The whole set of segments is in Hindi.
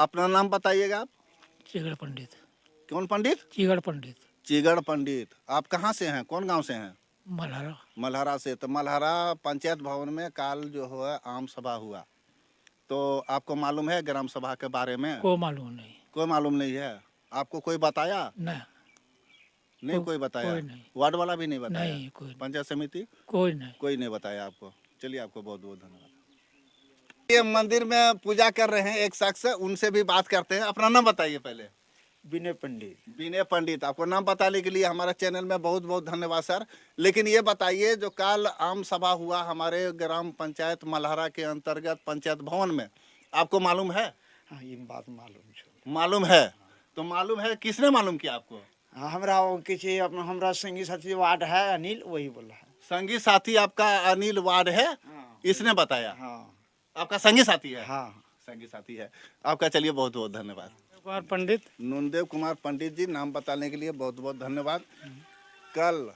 अपना नाम बताइएगा आप। चिगड़ पंडित। कौन पंडित? चिगड़ पंडित। चिगड़ पंडित। आप कहाँ से हैं, कौन गांव से हैं? मल्हारा। मल्हारा से। तो मल्हारा पंचायत भवन में काल जो हुआ आम सभा हुआ, तो आपको मालूम है ग्राम सभा के बारे में? को मालूम नहीं। कोई मालूम नहीं है आपको? कोई बताया? नहीं कोई बताया? कोई नहीं। वार्ड वाला भी नहीं बताया? नहीं कोई नहीं। पंचायत समिति कोई नहीं। कोई नहीं बताया आपको। चलिए आपको बहुत बहुत धन्यवाद। ये मंदिर में पूजा कर रहे हैं एक शख्स, उनसे भी बात करते हैं। अपना नाम बताइए पहले। विनय पंडित। विनय पंडित, आपको नाम बताने के लिए हमारे चैनल में बहुत बहुत धन्यवाद सर। लेकिन ये बताइए, जो कल आम सभा हुआ हमारे ग्राम पंचायत मल्हारा के अंतर्गत पंचायत भवन में, आपको मालूम है? हाँ, ये बात मालूम मालूम है। तो मालूम है, किसने मालूम किया आपको? हाँ, हमरा किसी अपना हमरा संगी साथी वार्ड है अनिल, वही बोला है। संगी साथी आपका अनिल वार्ड है? हाँ। इसने बताया? हाँ। आपका संगी साथी है? हाँ। संगी साथी है आपका। चलिए बहुत बहुत धन्यवाद। कुमार पंडित। नूनदेव कुमार पंडित जी, नाम बताने के लिए बहुत बहुत धन्यवाद। कल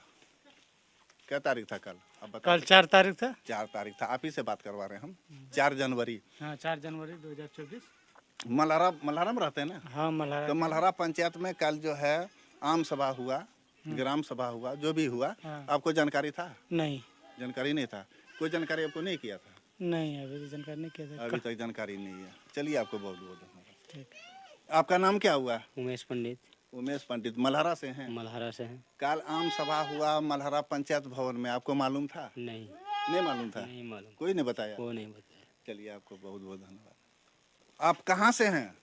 क्या तारीख था? कल अब बता। कल 4 तारीख था। 4 तारीख था। आप ही से बात करवा रहे हैं हम। 4 जनवरी। हाँ, 4 जनवरी 2024। मल्हारा में रहते हैं ना? हाँ, मल्हारा। तो मल्हारा पंचायत में कल जो है आम सभा हुआ, ग्राम सभा हुआ, जो भी हुआ, हाँ। आपको जानकारी था? नहीं। जानकारी नहीं था? कोई जानकारी आपको नहीं किया था? नहीं, अभी जानकारी नहीं किया था। अभी तक जानकारी नहीं है। चलिए आपको बहुत बहुत धन्यवाद। ठीक। आपका नाम क्या हुआ? उमेश पंडित। उमेश पंडित, मल्हारा से हैं? मल्हारा से हैं। कल आम सभा हुआ मल्हारा पंचायत भवन में, आपको मालूम था? नहीं। नहीं मालूम था? नहीं मालूम। कोई नहीं बताया? वो नहीं बताया। चलिए आपको बहुत बहुत धन्यवाद। आप कहाँ से हैं?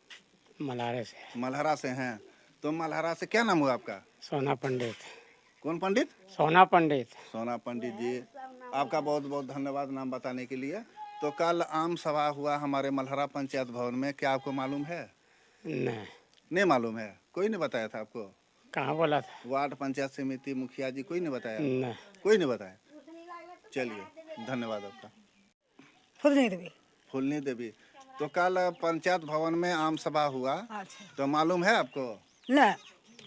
मल्हारा से। मल्हारा से हैं। तो मल्हारा से क्या नाम हुआ आपका? सोना पंडित। कौन पंडित? सोना पंडित। सोना पंडित जी, आपका बहुत बहुत धन्यवाद नाम बताने के लिए। तो कल आम सभा हुआ हमारे मल्हारा पंचायत भवन में, क्या आपको मालूम है? नहीं। नहीं मालूम है? कोई नहीं बताया था आपको? कहाँ बोला था? वार्ड पंचायत समिति मुखिया जी, कोई नहीं बताया? नहीं। कोई नहीं बताया। चलिए धन्यवाद आपका। फुलनी देवी। फुलनी देवी, तो कल पंचायत भवन में आम सभा हुआ, अच्छा। तो मालूम है आपको? नहीं।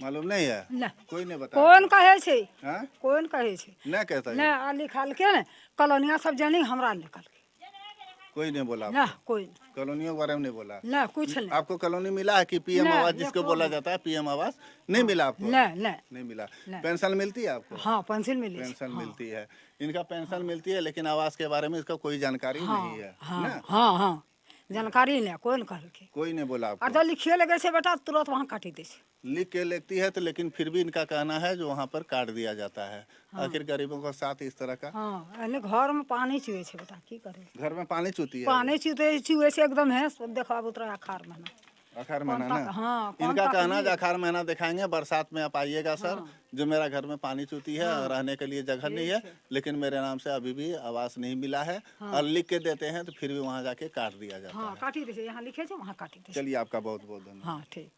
मालूम नहीं है? नहीं। कोई नहीं बताया? कौन कहे छे? हाँ? कौन कहे छे? नहीं कहता नहीं, आ लिखल के ने कॉलोनिया सब जानी, हमरा निकल के कोई नहीं बोला? ना कोई कॉलोनियों के बारे में नहीं बोला? ना कुछ नहीं। आपको कॉलोनी मिला है कि पीएम नहीं, आवास ये जिसको कौन बोला है? जाता है, पीएम आवास नहीं मिला आपको? नहीं नहीं नहीं मिला। नहीं। पेंशन मिलती है आपको? हाँ, पेंशन मिली। पेंशन मिलती है, इनका पेंशन मिलती है, लेकिन आवास के बारे में इसका कोई जानकारी नहीं है हाँ ना? हाँ हाँ, जानकारी नहीं। कौन कहे के? कोई नहीं बोला और आपको? तो लिखिए लगे से बेटा, तुरंत वहाँ काटी दे छे। लिख के लेती है तो, लेकिन फिर भी इनका कहना है जो वहाँ पर काट दिया जाता है। आखिर गरीबों का साथ इस तरह का। हाँ, अने घर में पानी चुए छे बेटा, की करे? घर में पानी चूती है? पानी चुए से एकदम है, सब देखो अब उतरा अखार महीना। अखार महीना कौन ना? तक- हाँ, कौन इनका तक कहना है नहीं। अखार महीना दिखाएंगे, बरसात में आप आइएगा सर, जो मेरा घर में पानी चूती है, रहने के लिए जगह नहीं है, लेकिन मेरे नाम से अभी भी आवास नहीं मिला है, और लिख के देते हैं तो फिर भी वहाँ जाके काट दिया जाता हाँ, है। काटी दे छे, यहाँ लिखे छे, वहाँ काटी दे छे। चलिए आपका बहुत बहुत धन्यवाद। हाँ, ठीक।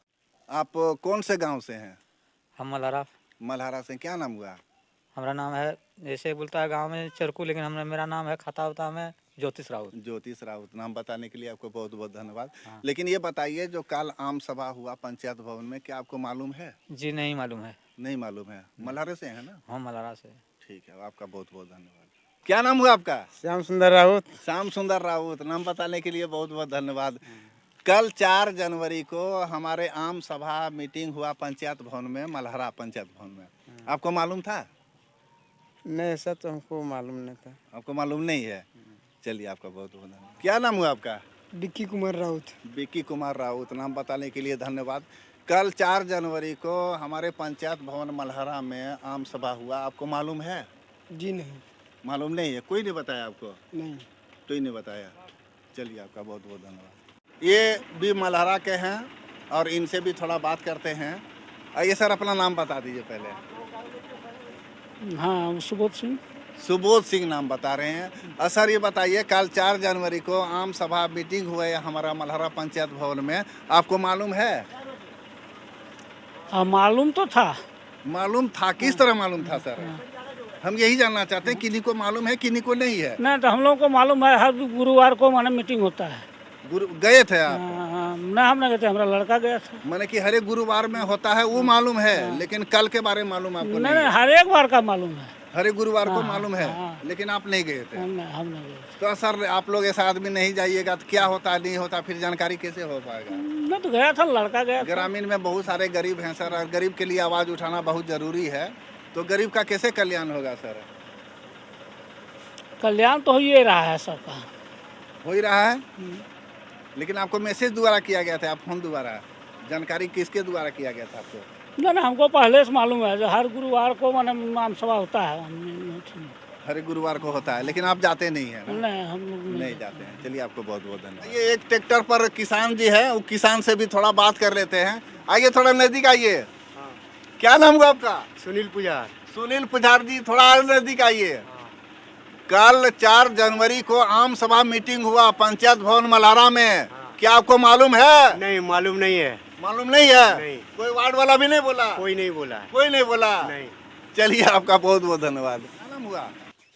आप कौन से गांव से हैं? हम मल्हारा। मल्हारा से। क्या नाम हुआ? हमारा नाम है, जैसे बोलता है गांव में चरकू, लेकिन मेरा नाम है खाता होता में ज्योतिष राउत। ज्योतिष राउत। नाम बताने के लिए आपको बहुत बहुत धन्यवाद। लेकिन ये बताइए, जो कल आम सभा हुआ पंचायत भवन में, क्या आपको मालूम है? जी नहीं मालूम है। नहीं मालूम है? मल्हारे से है ना? हम मल्हारा से। ठीक है, आपका बहुत बहुत धन्यवाद। क्या नाम हुआ आपका? श्याम सुंदर राउत। श्याम सुंदर राउत, नाम बताने के लिए बहुत बहुत धन्यवाद। कल 4 जनवरी को हमारे आम सभा मीटिंग हुआ पंचायत भवन में, मल्हारा पंचायत भवन में, आपको मालूम था? नहीं सर, तो हमको मालूम नहीं था। आपको मालूम नहीं है? चलिए आपका बहुत बहुत धन्यवाद। क्या नाम हुआ आपका? विक्की कुमार राउत। विक्की कुमार राउत, नाम बताने के लिए धन्यवाद। कल 4 जनवरी को हमारे पंचायत भवन मल्हारा में आम सभा हुआ, आपको मालूम है? जी नहीं। मालूम नहीं है? कोई नहीं बताया आपको? नहीं। कोई नहीं बताया। चलिए आपका बहुत बहुत धन्यवाद। ये भी मल्हारा के हैं और इनसे भी थोड़ा बात करते हैं। आइए सर, अपना नाम बता दीजिए पहले। हाँ, सुबोध सिंह। सुबोध सिंह नाम बता रहे हैं। सर ये बताइए, कल 4 जनवरी को आम सभा मीटिंग हुआ है हमारा मल्हारा पंचायत भवन में, आपको मालूम है? हाँ, मालूम तो था। मालूम था? किस तरह मालूम था सर? हम यही जानना चाहते हैं, किन्हीं को मालूम है, किन्हीं को नहीं है? नहीं, तो हम लोग को मालूम है, हर गुरुवार को माने मीटिंग होता है। गए थे आप? ना, हम नहीं गए थे, हमारा लड़का गया था। मैंने कि हर एक गुरुवार में होता है वो मालूम है, लेकिन कल के बारे में मालूम आपको नहीं नहीं, है? हर एक बार का मालूम है। हर एक गुरुवार को हाँ, मालूम है, हाँ। लेकिन आप नहीं गए थे? हम नहीं गए। तो सर आप लोग ऐसा आदमी नहीं जाइएगा तो क्या होता नहीं होता, फिर जानकारी कैसे हो पाएगा? मैं तो गया था, लड़का गया था। ग्रामीण में बहुत सारे गरीब हैं सर, और गरीब के लिए आवाज़ उठाना बहुत ज़रूरी है। तो गरीब का कैसे कल्याण होगा सर? कल्याण तो हो ही रहा है सबका। हो ही रहा है, लेकिन आपको मैसेज द्वारा किया गया था, आप फोन द्वारा, जानकारी किसके द्वारा किया गया था आपको? ना हमको पहले से मालूम है, जो हर गुरुवार को माने आम सभा होता है। हर गुरुवार को होता है, लेकिन आप जाते नहीं हैं ना? नहीं, हम लोग नहीं जाते हैं। चलिए, आपको बहुत बहुत धन्यवाद। ये एक ट्रैक्टर पर किसान जी है, वो किसान से भी थोड़ा बात कर लेते हैं। आइए, थोड़ा नजदीक आइए। क्या नाम हुआ आपका? सुनील पुजार। सुनील पुजार जी, थोड़ा और नजदीक आइए। कल 4 जनवरी को आम सभा मीटिंग हुआ पंचायत भवन मल्हारा में, क्या आपको मालूम है? नहीं, मालूम नहीं है। मालूम नहीं है? नहीं। कोई वार्ड वाला भी नहीं बोला? कोई नहीं बोला। कोई नहीं बोला? नहीं। चलिए, आपका बहुत बहुत धन्यवाद। क्या नाम हुआ?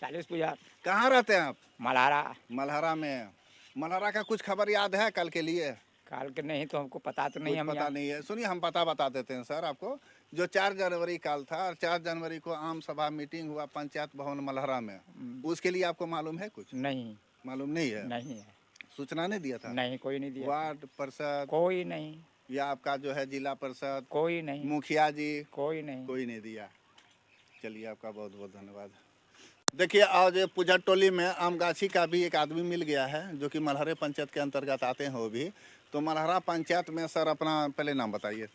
40 पुजार कहाँ रहते हैं आप? मल्हारा। मल्हारा में। मल्हारा का कुछ खबर याद है कल के लिए? काल के नहीं तो हमको पता तो नहीं, कुछ हम पता नहीं है। सुनिए, हम पता बता देते हैं सर आपको। जो 4 जनवरी काल था, और 4 जनवरी को आम सभा मीटिंग हुआ पंचायत भवन मल्हारा में, उसके लिए आपको मालूम है कुछ? नहीं, मालूम नहीं है? नहीं है, सूचना नहीं दिया था? नहीं, कोई नहीं दिया। वार्ड पार्षद कोई नहीं, या आपका जो है जिला परिषद, कोई नहीं, मुखिया जी, कोई नहीं। कोई नहीं दिया? चलिए, आपका बहुत बहुत धन्यवाद। देखिए, आज पुजर टोली में आमगाछी का भी एक आदमी मिल गया है, जो कि मल्हारे पंचायत के अंतर्गत आते हैं वो भी। तो मल्हारा पंचायत में सर अपना पहले नाम बताइए।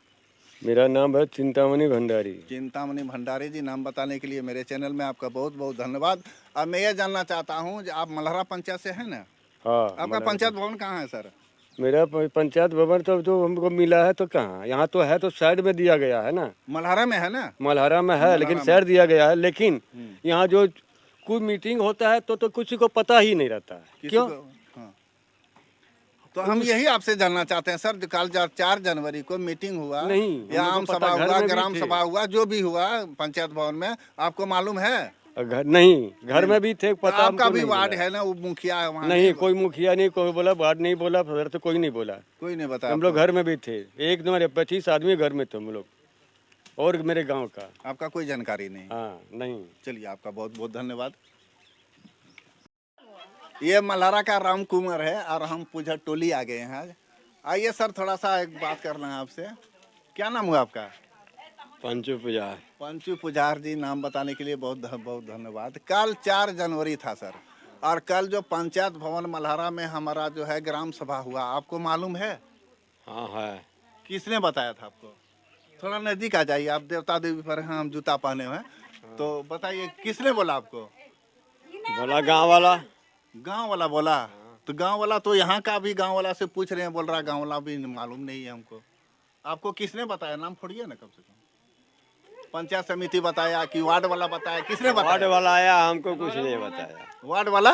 मेरा नाम है चिंतामणि भंडारी। चिंतामणि भंडारी जी, नाम बताने के लिए मेरे चैनल में आपका बहुत बहुत धन्यवाद। अब मैं ये जानना चाहता हूँ, आप मल्हारा पंचायत से हैं ना? हाँ, आपका पंचायत भवन कहाँ है सर? मेरा पंचायत भवन तो जो हमको मिला है तो कहाँ, यहाँ तो है, तो साइड में दिया गया है ना। मल्हारा में है ना? मल्हारा में है, लेकिन साइड दिया गया है। लेकिन यहाँ जो कोई मीटिंग होता है तो किसी को पता ही नहीं रहता है। किसी क्यों? हाँ। तो हम यही आपसे जानना चाहते हैं सर, जो कल 4 जनवरी को मीटिंग हुआ, नहीं, या हमको आम पता, सभा घर हुआ, में भी ग्राम थे। सभा हुआ, जो भी हुआ पंचायत भवन में, आपको मालूम है? घर नहीं, घर में भी थे, पता आपका हमको भी नहीं वार्ड मिला। है ना, वो मुखिया है वहाँ? नहीं, कोई मुखिया नहीं, कोई बोला, वार्ड नहीं बोला, सदर तो कोई नहीं बोला। कोई नहीं बताया? हम लोग घर में भी थे, एक नंबर 25 आदमी घर में थे हम लोग, और मेरे गाँव का। आपका कोई जानकारी नहीं? हाँ, नहीं। चलिए, आपका बहुत बहुत धन्यवाद। ये मल्हारा का राम कुमार है, और हम पुजर टोली आ गए हैं आज। आइए सर, थोड़ा सा एक बात करना है आपसे। क्या नाम हुआ आपका? पंचू पुजार। पंचू पुजार जी, नाम बताने के लिए बहुत बहुत धन्यवाद। कल 4 जनवरी था सर, और कल जो पंचायत भवन मल्हारा में हमारा जो है ग्राम सभा हुआ, आपको मालूम है? हाँ है। किसने बताया था आपको? थोड़ा नजदीक आ जाइए, आप देवता देवी पर हैं, हम जूता पहने हुए हैं, तो बताइए किसने बोला आपको? बोला गाँव वाला। गांव वाला बोला? तो गांव वाला तो यहाँ का भी गांव वाला से पूछ रहे हैं, बोल रहा गांव वाला भी मालूम नहीं है हमको। आपको किसने बताया? नाम फोड़िए ना कम से कम। पंचायत समिति बताया कि वार्ड वाला बताया? किसने वार्ड बताया? वाला आया, हमको कुछ नहीं बताया। वार्ड वाला?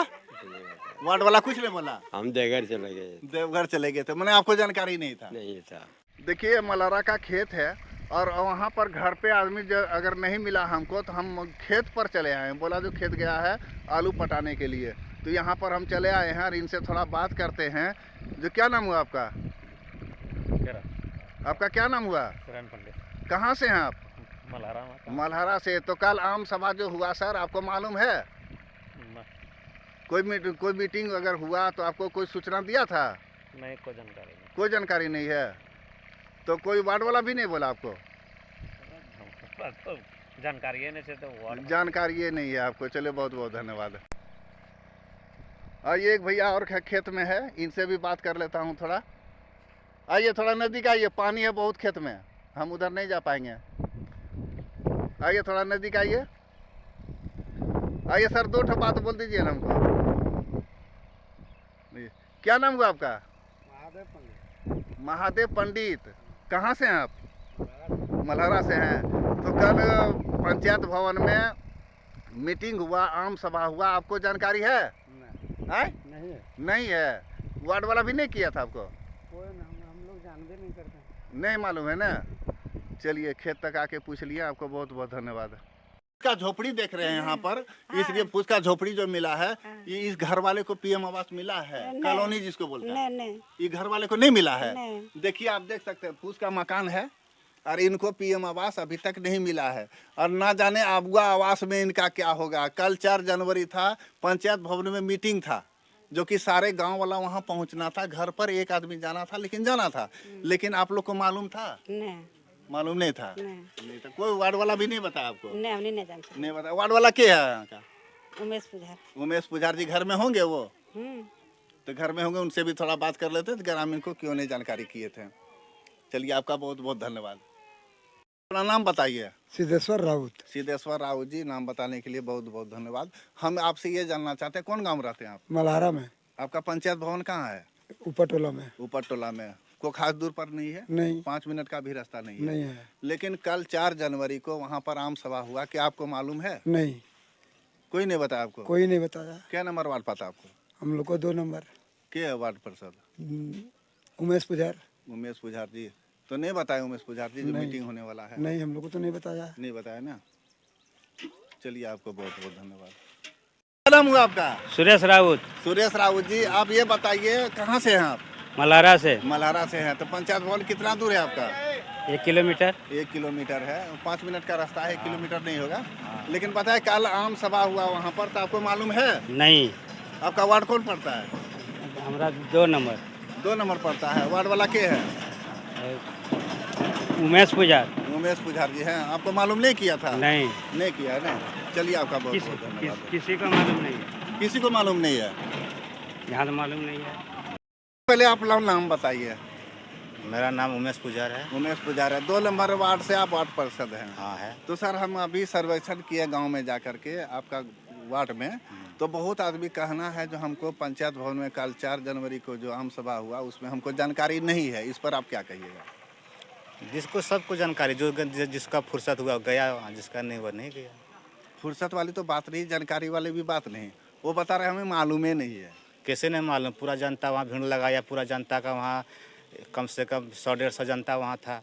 वार्ड वाला कुछ नहीं बोला? हम देवघर चले गए। देवघर चले गए थे, मैंने आपको जानकारी नहीं था? नहीं था। देखिए, मल्हारा का खेत है, और वहाँ पर घर पे आदमी अगर नहीं मिला हमको, तो हम खेत पर चले आए हैं। बोला जो खेत गया है आलू पटाने के लिए, तो यहाँ पर हम चले आए हैं, और इनसे थोड़ा बात करते हैं। जो क्या नाम हुआ आपका? आपका क्या नाम हुआ? कहाँ से हैं आप? मल्हारा से। तो कल आम सभा जो हुआ सर, आपको मालूम है? कोई मीटिंग अगर हुआ तो आपको कोई सूचना दिया था? नहीं, कोई जानकारी नहीं। कोई जानकारी नहीं है? तो कोई वार्ड वाला भी नहीं बोला आपको? जानकारी नहीं से तो जानकारी नहीं है आपको। चलिए, बहुत बहुत धन्यवाद। और ये एक भैया और खेत में है, इनसे भी बात कर लेता हूँ थोड़ा। आइए, थोड़ा नजदीक आइए, पानी है बहुत खेत में, हम उधर नहीं जा पाएंगे। आइए, थोड़ा नजदीक आइए। आइए सर, 2 ठो बात बोल दीजिए ना हमको। क्या नाम हुआ आपका? महादेव पंडित। महादेव पंडित। कहाँ से हैं आप? मल्हारा से हैं। तो कल पंचायत भवन में मीटिंग हुआ, आम सभा हुआ, आपको जानकारी है? नहीं है। नहीं है? वार्ड वाला भी नहीं किया था आपको? कोई हम लोग जानते नहीं करते। नहीं मालूम है ना? चलिए, खेत तक आके पूछ लिया, आपको बहुत बहुत धन्यवाद। का झोपड़ी देख रहे हैं यहाँ पर, इसलिए उसका झोपड़ी जो मिला है, ये इस घर वाले को पीएम आवास मिला है, कॉलोनी जिसको बोलते हैं। नहीं, ये घर वाले को नहीं मिला है। नहीं। देखिए, आप देख सकते हैं, फूस का मकान है, और इनको पीएम आवास अभी तक नहीं मिला है, और ना जाने आबुआ आवास में इनका क्या होगा। कल 4 जनवरी था, पंचायत भवन में मीटिंग था, जो कि सारे गांव वाला वहां पहुंचना था, घर पर एक आदमी जाना था, लेकिन जाना था। लेकिन आप लोग को मालूम था? नहीं मालूम नहीं था? नहीं नहीं था। कोई वार्ड वाला भी नहीं बताया आपको? नहीं हमने नहीं जानते। नहीं बताया। वार्ड वाला क्या है यहाँ का? उमेश पुजार। उमेश पुजार जी घर में होंगे वो? हम्म। तो घर में होंगे, उनसे भी थोड़ा बात कर लेते तो ग्रामीण को क्यों नहीं जानकारी किए थे। चलिए, आपका बहुत बहुत धन्यवाद। अपना नाम बताइए। सिद्धेश्वर राउत। सिद्धेश्वर राउत जी, नाम बताने के लिए बहुत बहुत धन्यवाद। हम आपसे ये जानना चाहते हैं, कौन गांव रहते हैं आप? मल्हारा में। आपका पंचायत भवन कहाँ है? ऊपर टोला में। ऊपर टोला में। को खास दूर पर नहीं है? नहीं 5 मिनट का भी रास्ता नहीं है? नहीं है। लेकिन कल 4 जनवरी को वहाँ पर आम सभा हुआ, क्या आपको मालूम है? नहीं कोई नहीं बताया आपको? कोई नहीं बताया। क्या नंबर वार्ड पता आपको? हम लोग को 2 नंबर। क्या है वार्ड पार्षद? उमेश पुजार। उमेश पुजार जी तो नहीं बताए? उमेश पुजार जी जो नहीं। मीटिंग होने वाला है? नहीं हम लोग को तो नहीं बताया। नहीं बताया ना। चलिए, आपको बहुत बहुत धन्यवाद। क्या नाम हुआ आपका? सुरेश राउत, सुरेश राउत जी, आप ये बताइए कहाँ से हैं आप? मल्हारा से। मल्हारा से हैं। तो पंचायत भवन कितना दूर है आपका? 1 किलोमीटर। 1 किलोमीटर है। 5 मिनट का रास्ता है, 1 किलोमीटर नहीं होगा। लेकिन पता है कल आम सभा हुआ वहाँ पर, तो आपको मालूम है? नहीं, आपका वार्ड कौन पड़ता है? हमारा 2 नंबर 2 नंबर पड़ता है। वार्ड वाला के है? उमेश पुजार। उमेश पुजार जी हैं। आपको मालूम नहीं किया था? नहीं, नहीं किया है ना। चलिए, आपका बहुत बहुत धन्यवाद। किसी को मालूम नहीं है। किसी को मालूम नहीं है? यहाँ तो मालूम नहीं है। पहले आप लोग नाम बताइए। मेरा नाम उमेश पुजार है। उमेश पुजार है। 2 नंबर वार्ड से आप वार्ड पार्षद हैं? हाँ है। तो सर, हम अभी सर्वेक्षण किए गांव में जाकर के आपका वार्ड में, तो बहुत आदमी कहना है जो हमको पंचायत भवन में कल 4 जनवरी को जो आम सभा हुआ उसमें हमको जानकारी नहीं है। इस पर आप क्या कहिएगा? जिसको सबको जानकारी, जो जिसका फुर्सत हुआ गया, जिसका नहीं हुआ नहीं गया। फुर्सत वाली तो बात नहीं, जानकारी वाली भी बात नहीं। वो बता रहे हमें मालूम ही नहीं है। कैसे नहीं मालूम? पूरा जनता वहाँ भीड़ लगाया, पूरा जनता का वहाँ कम से कम 100-150 जनता वहाँ था।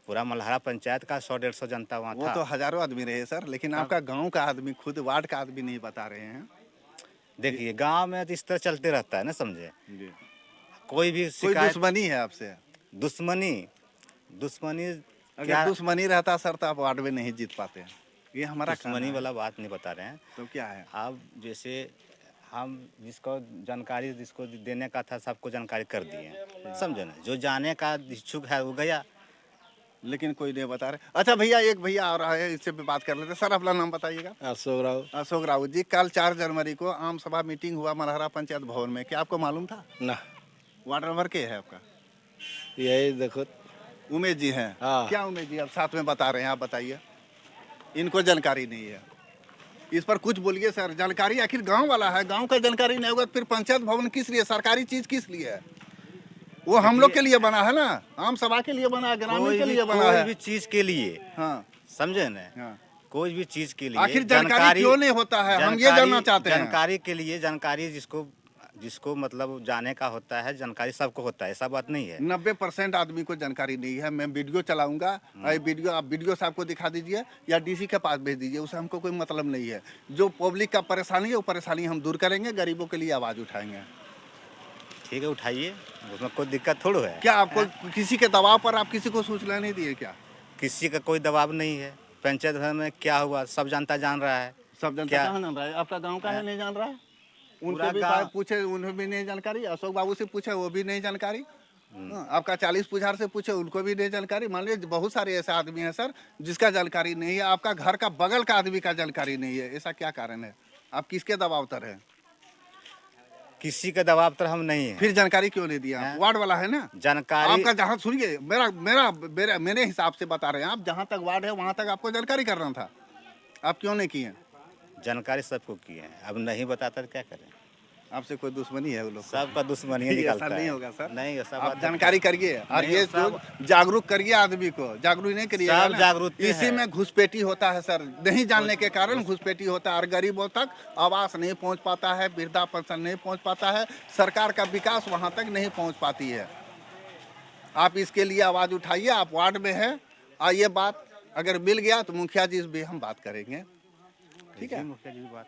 पूरा मल्हारा पंचायत का 100-150 जनता वहाँ वो था। तो हजारों आदमी रहे सर, लेकिन आपका गांव का आदमी, खुद वार्ड का आदमी नहीं बता रहे हैं। देखिए, गांव में तो इस तरह चलते रहता है ना, समझे? जी। कोई भी कोई शिकायत, दुश्मनी है आपसे? दुश्मनी अगर क्या? दुश्मनी रहता सर तो आप वार्ड में नहीं जीत पाते हैं। ये हमारा कहना दुश्मनी है। वाला बात नहीं बता रहे हैं। तो क्या है? आप जैसे हम जिसको जानकारी जिसको देने का था सबको जानकारी कर दिए, समझे ना? जो जाने का इच्छुक है वो गया। लेकिन कोई नहीं बता रहे। अच्छा भैया, एक भैया आ रहा है, इससे भी बात कर लेते हैं। सर, अपना नाम बताइएगा। अशोक राव। अशोक राउत जी, कल 4 जनवरी को आम सभा मीटिंग हुआ मल्हारा पंचायत भवन में, क्या आपको मालूम था? ना वार्ड नंबर के है आपका? यही देखो। उमेश जी हैं। हाँ। क्या उमेश जी आप साथ में बता रहे हैं? आप बताइए। इनको जानकारी नहीं है, इस पर कुछ बोलिए सर। जानकारी आखिर गांव वाला है, गांव का जानकारी नहीं होगा फिर पंचायत भवन किस लिए, सरकारी चीज किस लिए है? वो हम लोग के लिए बना है ना, आम सभा के लिए बना है, ग्रामीण के लिए बना कोई है। भी चीज के लिए, हाँ समझे ना? हाँ। कोई भी चीज के लिए आखिर जानकारी क्यों नहीं होता है, हम ये जानना चाहते हैं। जानकारी के लिए, जानकारी जिसको मतलब जाने का होता है, जानकारी सबको होता है, ऐसा बात नहीं है। 90% आदमी को जानकारी नहीं है। मैं वीडियो चलाऊंगा, वीडियो आप वीडियो साहब को दिखा दीजिए या डीसी के पास भेज दीजिए, उससे हमको कोई मतलब नहीं है। जो पब्लिक का परेशानी है वो परेशानी हम दूर करेंगे, गरीबों के लिए आवाज उठाएंगे। ठीक है, उठाइए, उसमें कोई दिक्कत थोड़ा है। क्या आपको किसी के दबाव पर आप किसी को सूचना नहीं दिए क्या? किसी का कोई दबाव नहीं है। पंचायत भवन में क्या हुआ सब जनता जान रहा है। सब जनता क्या? कहाँ जान रहा है? आपका गांव का है नहीं जान रहा है? पूरा उनसे भी गाँव- पूछे, उन्हें भी नहीं जानकारी। अशोक बाबू से पूछे, वो भी नहीं जानकारी। आपका 40 पुजार से पूछे, उनको भी नहीं जानकारी। मान लीजिए बहुत सारे ऐसे आदमी हैं सर जिसका जानकारी नहीं है। आपका घर का बगल का आदमी का जानकारी नहीं है, ऐसा क्या कारण है? आप किसके दबाव तर हैं? किसी का दबाव तो हम नहीं है। फिर जानकारी क्यों नहीं दिया? आप वार्ड वाला है ना। जानकारी आपका जहाँ सुनिए, मेरे हिसाब से बता रहे हैं आप, जहाँ तक वार्ड है वहाँ तक आपको जानकारी करना था, आप क्यों नहीं किए? जानकारी सबको की है, अब नहीं बताता तो क्या करें? आपसे कोई दुश्मनी है वो लोग? सबका दुश्मनी ऐसा निकलता है। नहीं होगा सर। नहीं, ऐसा आप बात जानकारी करिए और नहीं, ये सब- जो जागरूक करिए आदमी को, जागरूक नहीं करिए सब जागरूक इसी है। में घुसपैठी होता है सर, नहीं जानने के कारण घुसपैठी होता है और गरीबों तक आवास नहीं पहुंच पाता है, वृद्धा पेंशन नहीं पहुंच पाता है, सरकार का विकास वहां तक नहीं पहुंच पाती है। आप इसके लिए आवाज उठाइए। आप वार्ड में है और ये बात अगर मिल गया तो मुखिया जी से भी हम बात करेंगे, ठीक है? मुखिया जी की बात,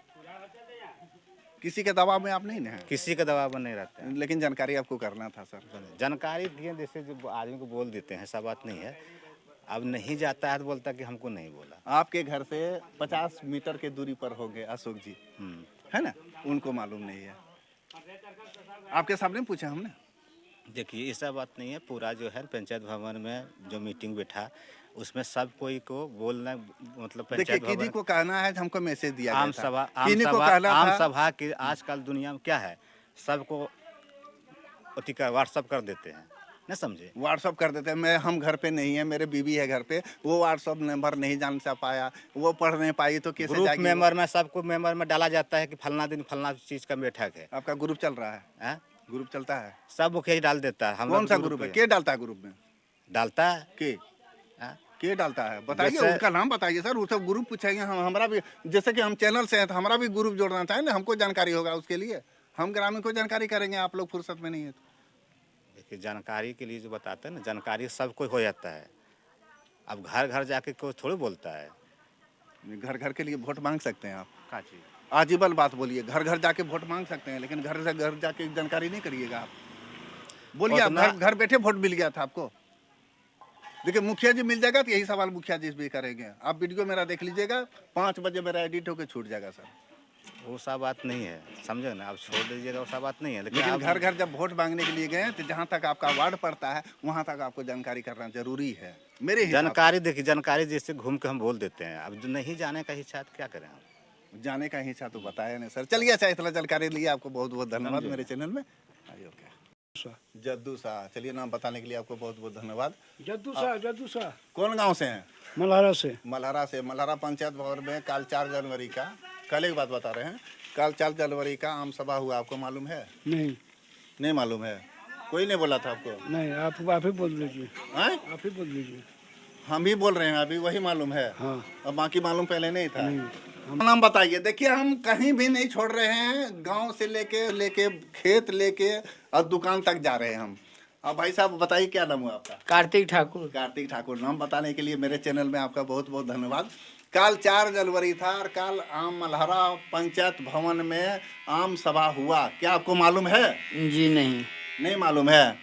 किसी के दबाव में आप नहीं है, किसी का दबाव में नहीं रहते हैं। लेकिन जानकारी आपको करना था सर। जानकारी दिए जैसे जो आदमी को बोल देते हैं, ऐसा बात नहीं है। अब नहीं जाता है तो बोलता कि हमको नहीं बोला। आपके घर से 50 मीटर के दूरी पर होंगे अशोक जी, है ना? उनको मालूम नहीं है। आपके सामने पूछा हमने। देखिए ऐसा बात नहीं है, पूरा जो है पंचायत भवन में जो मीटिंग बैठा उसमें सब कोई को बोलना, मतलब देखिए पंचायत किसी भवन को कहना है, हमको मैसेज दिया आम गया था। सभा किन्हीं को कहना आम था। सभा की आजकल दुनिया में क्या है, सबको अति का व्हाट्सअप कर देते हैं, न समझे। व्हाट्सअप कर देते हैं। मैं हम घर पे नहीं है, मेरे बीवी है घर पे, वो व्हाट्सअप नंबर नहीं जान सा पाया, वो पढ़ नहीं पाई तो कैसे ग्रुप जाएगी वो? मेंबर में सबको मेंबर में डाला जाता है कि फलना दिन फलना चीज का बैठक है। आपका ग्रुप चल रहा है? हैं? ग्रुप चलता है? सब मुखिया जी डाल देता है। हम कौन लोग सा ग्रुप है? पे के डालता है ग्रुप में? डालता है के हैं? के डालता है? बताइए जैसे- उनका नाम बताइए सर। वो सब ग्रुप पूछेंगे हम, हमारा भी, जैसे कि हम चैनल से हैं तो हमारा भी ग्रुप जोड़ना चाहिए ना, हमको जानकारी होगा उसके लिए। हम ग्रामीण को जानकारी करेंगे, आप लोग फुर्सत में नहीं है तो। देखिए जानकारी के लिए जो बताते हैं ना, जानकारी सबको हो जाता है। अब घर घर जाके कोई थोड़ी बोलता है। घर घर के लिए वोट मांग सकते हैं आप? का चीज आजीबल बात बोलिए, घर घर जाके वोट मांग सकते हैं, लेकिन घर से घर जाके जानकारी नहीं करिएगा आप। बोलिए आप, उतना- घर घर बैठे वोट मिल गया था आपको? देखिए मुखिया जी मिल जाएगा तो यही सवाल मुखिया जी भी करेंगे। आप वीडियो मेरा देख लीजिएगा, 5 बजे मेरा एडिट होकर छूट जाएगा सर। वो सब बात नहीं है, समझे ना। आप छोड़ दीजिएगा, वो सब बात नहीं है। लेकिन आप- घर घर जब वोट मांगने के लिए गए तो जहाँ तक आपका वार्ड पड़ता है वहाँ तक आपको जानकारी करना जरूरी है मेरे हिसाब जानकारी देखिए, जानकारी जैसे घूम के हम बोल देते हैं। अब जो नहीं जाने का इच्छा है तो क्या करें हम। से। जाने का हिस्सा तो बताया नहीं सर। चलिए अच्छा, इतना जानकारी लिए आपको बहुत बहुत धन्यवाद मेरे चैनल में। आइए ओके। जद्दू शाह, चलिए नाम बताने के लिए आपको बहुत बहुत धन्यवाद। जद्दू शाह कौन गांव से हैं? मल्हारा से। मल्हारा से। मल्हारा पंचायत भवन में कल 4 जनवरी का, कल एक बात बता रहे हैं, कल 4 जनवरी का आम सभा हुआ, आपको मालूम है? नहीं नहीं मालूम है? कोई नहीं बोला था आपको? नहीं, आप ही बोल लीजिए, हैं? आप ही बोल लीजिए। हम भी बोल रहे हैं अभी, वही मालूम है। हाँ। अब बाकी मालूम पहले नहीं था। नाम बताइए। देखिए हम कहीं भी नहीं छोड़ रहे हैं, गांव से लेके खेत लेके और दुकान तक जा रहे हैं हम। अब भाई साहब बताइए क्या नाम हुआ आपका? कार्तिक ठाकुर। कार्तिक ठाकुर। नाम बताने के लिए मेरे चैनल में आपका बहुत बहुत धन्यवाद। कल 4 जनवरी था और कल आम मल्हारा पंचायत भवन में आम सभा हुआ, क्या आपको मालूम है? जी नहीं। नहीं मालूम है?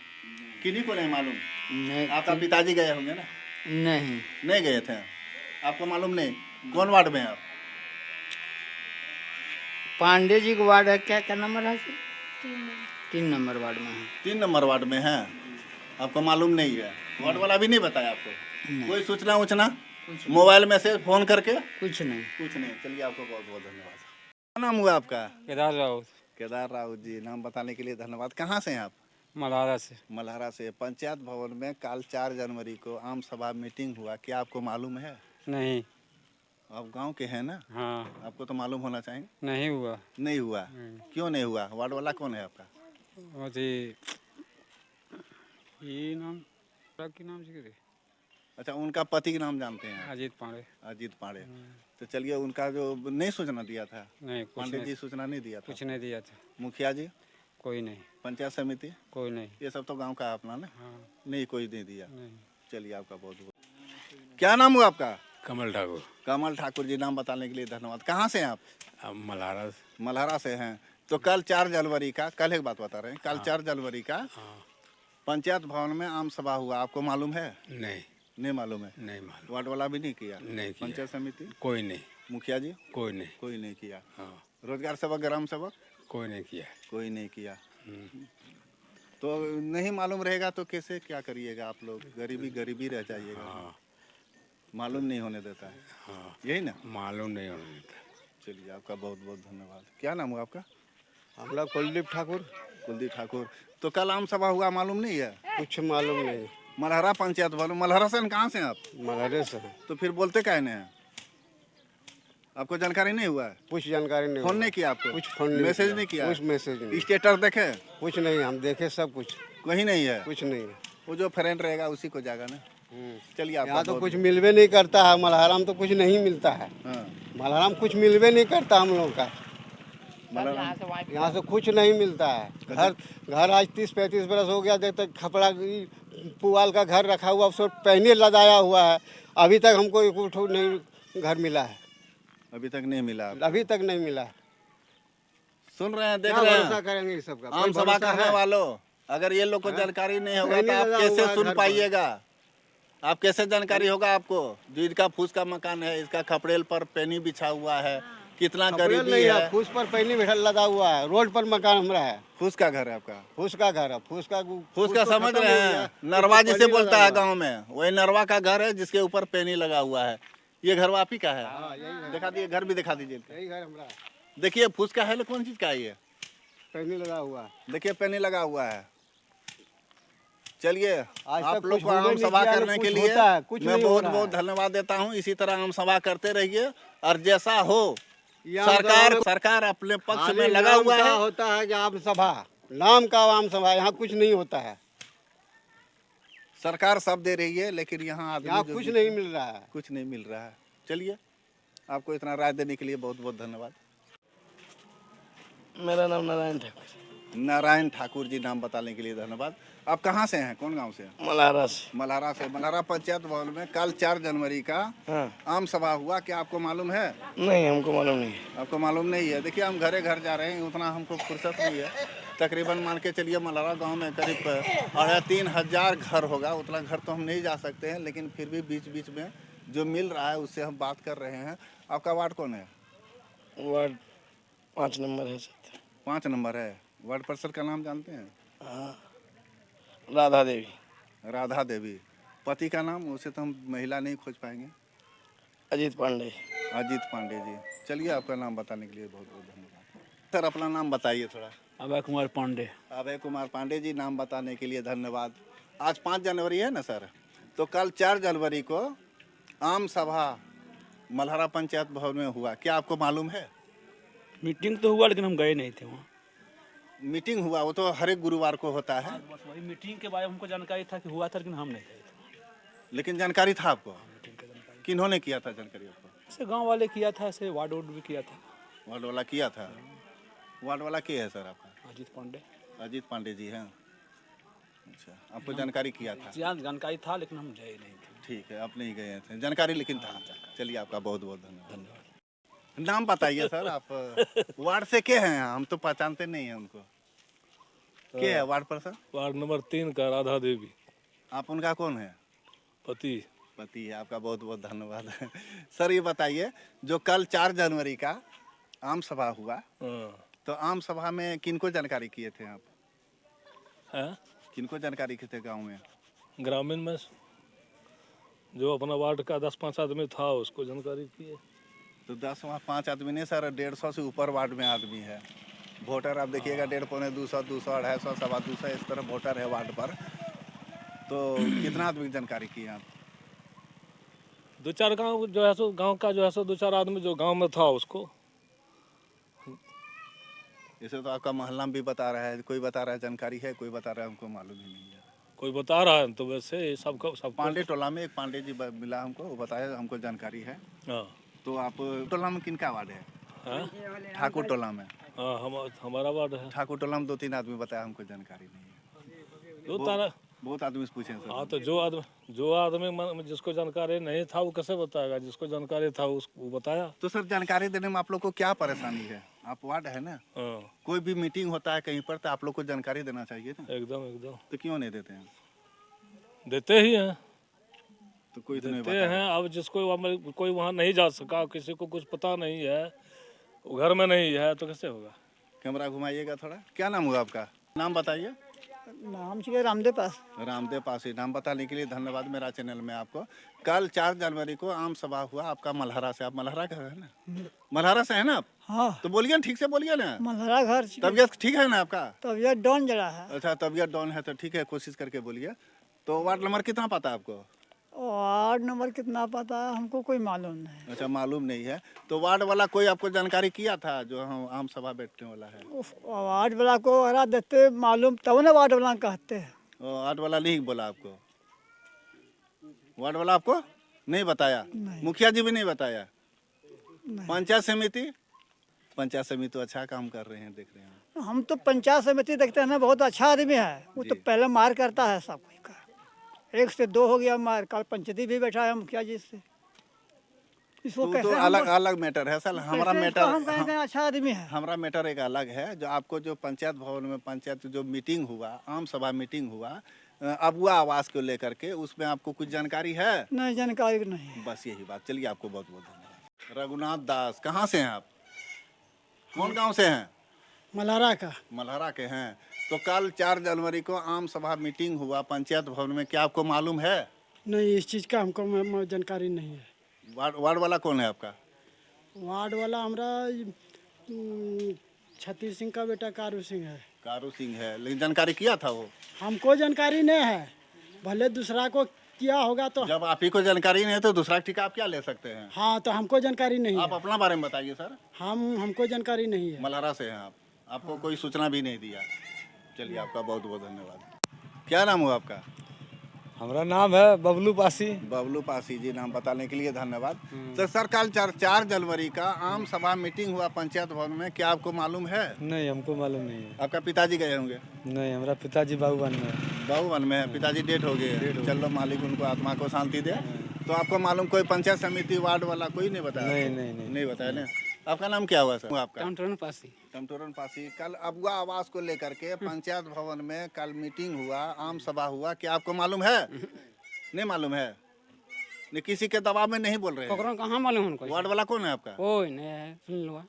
किन्हीं को नहीं मालूम? नहीं आपका पिताजी गए होंगे ना? नहीं। नहीं गए थे? आपको मालूम नहीं? कौन वार्ड में है आप? पांडे जी का वार्ड है, क्या क्या नंबर है? 3 नंबर वार्ड में है। 3 नंबर वार्ड में है। आपको मालूम नहीं है? वार्ड वाला भी नहीं बताया आपको? कोई सूचना उचना मोबाइल मैसेज फोन करके? कुछ नहीं। कुछ नहीं। चलिए आपको बहुत बहुत धन्यवाद। क्या नाम हुआ आपका? केदार राउत, केदार राउत जी। नाम बताने के लिए धन्यवाद। कहाँ से हैं आप? मल्हारा से। मल्हारा से। पंचायत भवन में कल 4 जनवरी को आम सभा मीटिंग हुआ, क्या आपको मालूम है? नहीं। आप गांव के हैं ना, हाँ। आपको तो मालूम होना चाहिए। नहीं हुआ। नहीं हुआ? क्यों नहीं हुआ? वार्ड वाला कौन है आपका? ये नाम की नाम से अच्छा, उनका पति का नाम जानते हैं? अजीत पांडे। अजीत पांडे। तो चलिए, उनका जो नहीं सूचना दिया था? नहीं, कुछ पांडे नहीं, जी सूचना नहीं दिया था? कुछ नहीं दिया था। मुखिया जी? कोई नहीं। पंचायत समिति? कोई नहीं। ये सब तो गांव का है अपना ना? हाँ। नहीं, कोई नहीं दिया। नहीं। चलिए आपका बहुत बहुत। क्या नाम हुआ आपका? कमल ठाकुर। कमल ठाकुर जी। नाम बताने के लिए धन्यवाद। कहाँ से हैं आप? अब मल्हारा। मल्हारा से हैं। तो कल 4 जनवरी का, कल एक बात बता रहे हैं, कल 4 जनवरी का पंचायत भवन में आम सभा हुआ, आपको मालूम है? नहीं। नहीं मालूम है? नहीं मालूम। वार्ड वाला भी नहीं किया? नहीं किया। पंचायत समिति? कोई नहीं। मुखिया जी? कोई नहीं। कोई नहीं किया। हाँ। रोजगार सेवक, ग्राम सेवक? कोई नहीं किया। कोई नहीं किया। तो नहीं मालूम रहेगा तो कैसे क्या करिएगा आप लोग? गरीबी गरीबी रह जाइएगा। हाँ। मालूम नहीं होने देता है। हाँ। यही ना? मालूम नहीं होने देता। चलिए आपका बहुत बहुत धन्यवाद। क्या नाम हुआ आपका? हमला कुलदीप ठाकुर। कुलदीप ठाकुर। तो कल आम सभा हुआ, मालूम नहीं है? कुछ मालूम नहीं। मल्हारा पंचायत भवन। मल्हारा से कहाँ से हैं आप? मल्हारे से। तो फिर बोलते काहे नहीं हैं? आपको जानकारी नहीं हुआ है? कुछ जानकारी नहीं। फोन नहीं किया आपको? कुछ फोन नहीं मैसेज किया। नहीं किया? कुछ मैसेज नहीं। स्टेटस देखे? कुछ नहीं, हम देखे सब कुछ। कहीं नहीं है? कुछ नहीं। वो जो फ्रेंड रहेगा उसी को जाएगा ना। चलिए आपका यहाँ तो बहुत- कुछ मिलवे नहीं करता है। मल्हारा में तो कुछ नहीं मिलता है। हाँ। मल्हारा में कुछ मिलवे नहीं करता हम लोग का। मल्हारा- यहाँ से कुछ नहीं मिलता है। घर घर आज 30-35 बरस हो गया, देख तक खपड़ा पुआल का घर रखा हुआ, उसको पहने लदाया हुआ है। अभी तक हमको एक उठो नहीं घर मिला है। अभी तक नहीं मिला? अभी तक नहीं मिला है। सुन रहे हैं, देख क्या रहे भरोसा हैं करेंगे इस सब का? आम कोई सभा भरोसा करने है? वालों, अगर ये लोग को जानकारी नहीं होगा तो नहीं आप लगा कैसे हुआ है सुन घर पर। पाइएगा? आप कैसे जानकारी होगा आपको? जो इसका फूस का मकान है, इसका खपड़ेल पर पेनी बिछा हुआ है, कितना खपड़ा गरीबी नहीं है। फूस पर पहले बैठा लदा हुआ है, रोड पर मकान हमारा है, फूस का घर है आपका? फूस का घर है, फूस का तो समझ खत्म रहे हो गया, हैं, नरवा फूस जिसे पहले बोलता लगा है हुआ गांव में, वही नरवा का घर है जिसके ऊपर पेनी लगा हुआ है। ये घर आप ही का है? हाँ, यही घर, दिखा दिए, घर भी दिखा दीजिए। यही घर हमारा है, देखिए फूस का है, लेकिन कौन चीज का है ये? पहले लगा हुआ है। देखिए पेनी लगा हुआ है। चलिए, आज आप तक लोग कुछ को होबे आम नहीं सभा किया, करने कुछ के लिए होता है, कुछ मैं नहीं हो बहुत रहा बहुत है। धन्यवाद देता हूँ। इसी तरह आम सभा करते रहिए, और जैसा हो ये आम सरकार अपने पक्ष खाली में लगा नाम हुआ का है। होता है कि आम सभा, नाम का आम सभा, यहाँ कुछ नहीं होता है, सरकार सब दे रही है, लेकिन यहाँ आदमी यहाँ जो कुछ नहीं मिल रहा है। कुछ नहीं मिल रहा है। चलिए, आपको इतना राय देने के लिए बहुत बहुत धन्यवाद। मेरा नाम नारायण ठाकुर, नारायण ठाकुर जी, नाम बताने के लिए धन्यवाद। आप कहाँ से हैं, कौन गांव से हैं? मल्हारा से। मल्हारा से। मल्हारा पंचायत भवन में कल 4 जनवरी का हाँ, आम सभा हुआ, क्या आपको मालूम है? नहीं हमको मालूम नहीं है। आपको मालूम नहीं है? देखिए, हम घरे घर जा रहे हैं, उतना हमको फुर्सत नहीं है। तकरीबन मान के चलिए मल्हारा गांव में करीब 3,500 घर होगा, उतना घर तो हम नहीं जा सकते हैं, लेकिन फिर भी बीच बीच में जो मिल रहा है उससे हम बात कर रहे हैं। आपका वार्ड कौन है? वार्ड 5 नंबर है सर। 5 नंबर है। वार्ड परिषद का नाम जानते हैं? हाँ, राधा देवी। राधा देवी। पति का नाम? उसे तो हम महिला नहीं खोज पाएंगे। अजीत पांडे। अजीत पांडे जी। चलिए, आपका नाम बताने के लिए बहुत बहुत धन्यवाद। सर, अपना नाम बताइए थोड़ा। अभय कुमार पांडे। अभय कुमार पांडे जी, नाम बताने के लिए धन्यवाद। आज 5 जनवरी है ना सर, तो कल 4 जनवरी को आम सभा मल्हारा पंचायत भवन में हुआ, क्या आपको मालूम है? मीटिंग तो हुआ लेकिन हम गए नहीं थे वहाँ। मीटिंग हुआ, वो तो हर एक गुरुवार को होता है, बस वही मीटिंग के बारे में हमको जानकारी था कि हुआ था, लेकिन हम नहीं गए थे। लेकिन जानकारी था आपको? मीटिंग का जानकारी किन्होंने किया था जानकारी आपको? ऐसे गांव वाले किया था, ऐसे वार्ड भी किया था। वार्ड वाला किया था। वार्ड वाला क्या है सर आपका? अजीत पांडे। अजीत पांडे जी हैं। अच्छा, आपको जानकारी किया था? जानकारी था लेकिन हम गए नहीं थे। ठीक है, आप नहीं गए थे, जानकारी लेकिन था। चलिए, आपका बहुत बहुत धन्यवाद। नाम बताइए सर, आप वार्ड से क्या हैं? हम तो पहचानते नहीं हैं उनको। क्या है वार्ड पर सर? वार्ड नंबर 3 का राधा देवी, आप उनका कौन है? पति। पति है। आपका बहुत बहुत धन्यवाद। सर, ये बताइए, जो कल 4 जनवरी का आम सभा हुआ, हाँ, तो आम सभा में किनको जानकारी किए थे आप? है किनको जानकारी किए थे गाँव में? ग्रामीण में जो अपना वार्ड का 10-5 आदमी था उसको जानकारी किए। तो 10-5 आदमी नहीं सर, 150 से ऊपर वार्ड में आदमी है। वोटर आप देखिएगा 150, 200, 200, 250, 250 इस तरह वोटर है वार्ड पर। तो कितना आदमी की जानकारी की आप? 2-4 गांव जो है सो गांव का जो है सो 2-4 आदमी जो गांव में था उसको। इसे तो आपका मोहल्ला में भी बता रहा है, कोई बता रहा है जानकारी है, कोई बता रहा है हमको मालूम ही नहीं है। कोई बता रहा है तो वैसे सबको सब पांडे टोला में एक पांडे जी मिला हमको, वो बताया, हमको जानकारी है। हाँ, तो आप टोला में किनका वार्ड है? हाँ, ठाकुर टोला में। हाँ, हमारा वार्ड है। ठाकुर टोला में 2-3 आदमी बताया, हमको जानकारी नहीं है। दो तारा। बहुत आदमी से पूछे सर। हाँ, तो जो आदमी जिसको जानकारी नहीं था वो कैसे बताएगा? जिसको जानकारी था उसको बताया। तो सर, जानकारी देने में आप लोग को क्या परेशानी है? आप वार्ड है ना, हाँ, कोई भी मीटिंग होता है कहीं पर तो आप लोग को जानकारी देना चाहिए ना, एकदम एकदम तो क्यों नहीं देते हैं? देते ही हैं, तो कोई तो नहीं देते बता हैं। अब जिसको कोई वहाँ नहीं जा सका, किसी को कुछ पता नहीं है, वो घर में नहीं है, तो कैसे होगा? कैमरा घुमाइएगा थोड़ा। क्या नाम हुआ आपका? नाम बताइए। नाम चाहिए रामदेव पास। रामदेव पासी। नाम बताने के लिए धन्यवाद मेरा चैनल में आपको। कल 4 जनवरी को आम सभा हुआ आपका मल्हारा से। आप मल्हारा का है ना? मल्हारा से है ना आप? हाँ, तो बोलिए ना, ठीक से बोलिए ना। मल्हारा घर। तबीयत ठीक है ना आपका? तबीयत डाउन जरा है। अच्छा, तबीयत डाउन है तो ठीक है, कोशिश करके बोलिए। तो वार्ड नंबर कितना पता है आपको? वार्ड नंबर कितना पता है हमको कोई मालूम नहीं। अच्छा, मालूम नहीं है। तो वार्ड वाला कोई आपको जानकारी किया था जो हम आम सभा बैठने वाला है? उफ, वार्ड वाला को अरा देते मालूम तब ना वार्ड वाला कहते हैं। वार्ड वाला नहीं बोला आपको? वार्ड वाला आपको नहीं बताया? नहीं। मुखिया जी भी नहीं बताया? नहीं। पंचायत समिति? पंचायत समिति तो अच्छा काम कर रहे हैं, देख रहे हैं। हम तो पंचायत समिति देखते हैं ना, बहुत अच्छा आदमी है वो। तो जी। पहले मार करता है सब कोई का, 1 से 2 हो गया मार। कल पंचायती भी बैठा है मुखिया जी से। इसको तो कैसे अलग अलग मैटर है सर। हमारा कैसे इसको हम कहेंगे मैटर, अच्छा आदमी है। हमारा मैटर एक अलग है। जो आपको जो पंचायत भवन में पंचायत जो मीटिंग हुआ, आम सभा मीटिंग हुआ अबुआ आवास को लेकर के, उसमें आपको कुछ जानकारी है? नहीं, जानकारी नहीं। बस यही बात। चलिए, आपको बहुत बहुत धन्यवाद। रघुनाथ दास, कहाँ से हैं आप? कौन गांव से हैं? मल्हारा का। मल्हारा के हैं। तो कल 4 जनवरी को आम सभा मीटिंग हुआ पंचायत भवन में, क्या आपको मालूम है? नहीं, इस चीज़ का हमको जानकारी नहीं है। वार्ड वाला कौन है आपका? वार्ड वाला हमारा छत्तीस सिंह का बेटा कारू सिंह है। कारू सिंह है, लेकिन जानकारी किया था वो? हमको जानकारी नहीं है, भले दूसरा को किया होगा तो। जब आप ही को जानकारी नहीं है तो दूसरा टीका आप क्या ले सकते हैं? हाँ, तो हमको जानकारी नहीं आप है। अपना बारे में बताइए सर। हमको जानकारी नहीं है। मल्हारा से हैं आप, आपको कोई सूचना भी नहीं दिया। चलिए, आपका बहुत बहुत धन्यवाद। क्या नाम हुआ आपका? हमारा नाम है बबलू पासी। बबलू पासी जी, नाम बताने के लिए धन्यवाद। तो सर कल 4 जनवरी का आम सभा मीटिंग हुआ पंचायत भवन में, क्या आपको मालूम है? नहीं, हमको मालूम नहीं है। आपका पिताजी गए होंगे? नहीं, हमारा पिताजी बाबूवन में है। बाहुवन में है, पिताजी डेट हो गए। चलो, मालिक उनको आत्मा को शांति दे। तो आपको मालूम कोई पंचायत समिति वार्ड वाला कोई नहीं बताया? नहीं बताया ना। आपका नाम क्या हुआ सर? आपका टमटोरन पासी। टमटोरन पासी। कल अबुआ आवास को लेकर के पंचायत भवन में कल मीटिंग हुआ, आम सभा हुआ, क्या आपको मालूम है? नहीं मालूम है? नहीं, किसी के दबाव में नहीं बोल रहे हैं? पकड़ो कहाँ मालूम उनको? वार्ड वाला कौन है आपका? कोई नहीं है, सुन लो।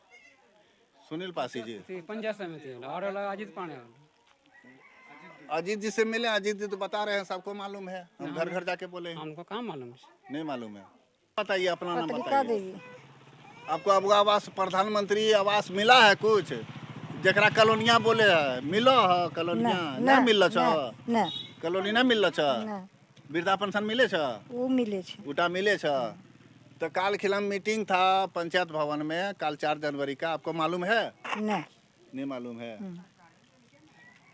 सुनील पासी जी। पंचायत समिति वाला और वाला अजीत पांडे वाला। अजीत जी से मिले, अजीत जी तो बता रहे हैं सबको मालूम है, हम घर घर जाके बोले हैं। हमको कहाँ मालूम? नहीं मालूम है। बताइए, अपना नाम बताइए। आपको अबुआ आवास प्रधानमंत्री आवास मिला है कुछ? जकरा कॉलोनिया बोले है, मिलो है कॉलोनिया? नहीं मिल छ कॉलोनी, नहीं मिल छ वृद्धा पेंशन मिले छ? वो मिले छे। उटा मिले छ। तो काल खिलम मीटिंग था पंचायत भवन में, कल 4 जनवरी का, आपको मालूम है? नहीं मालूम है।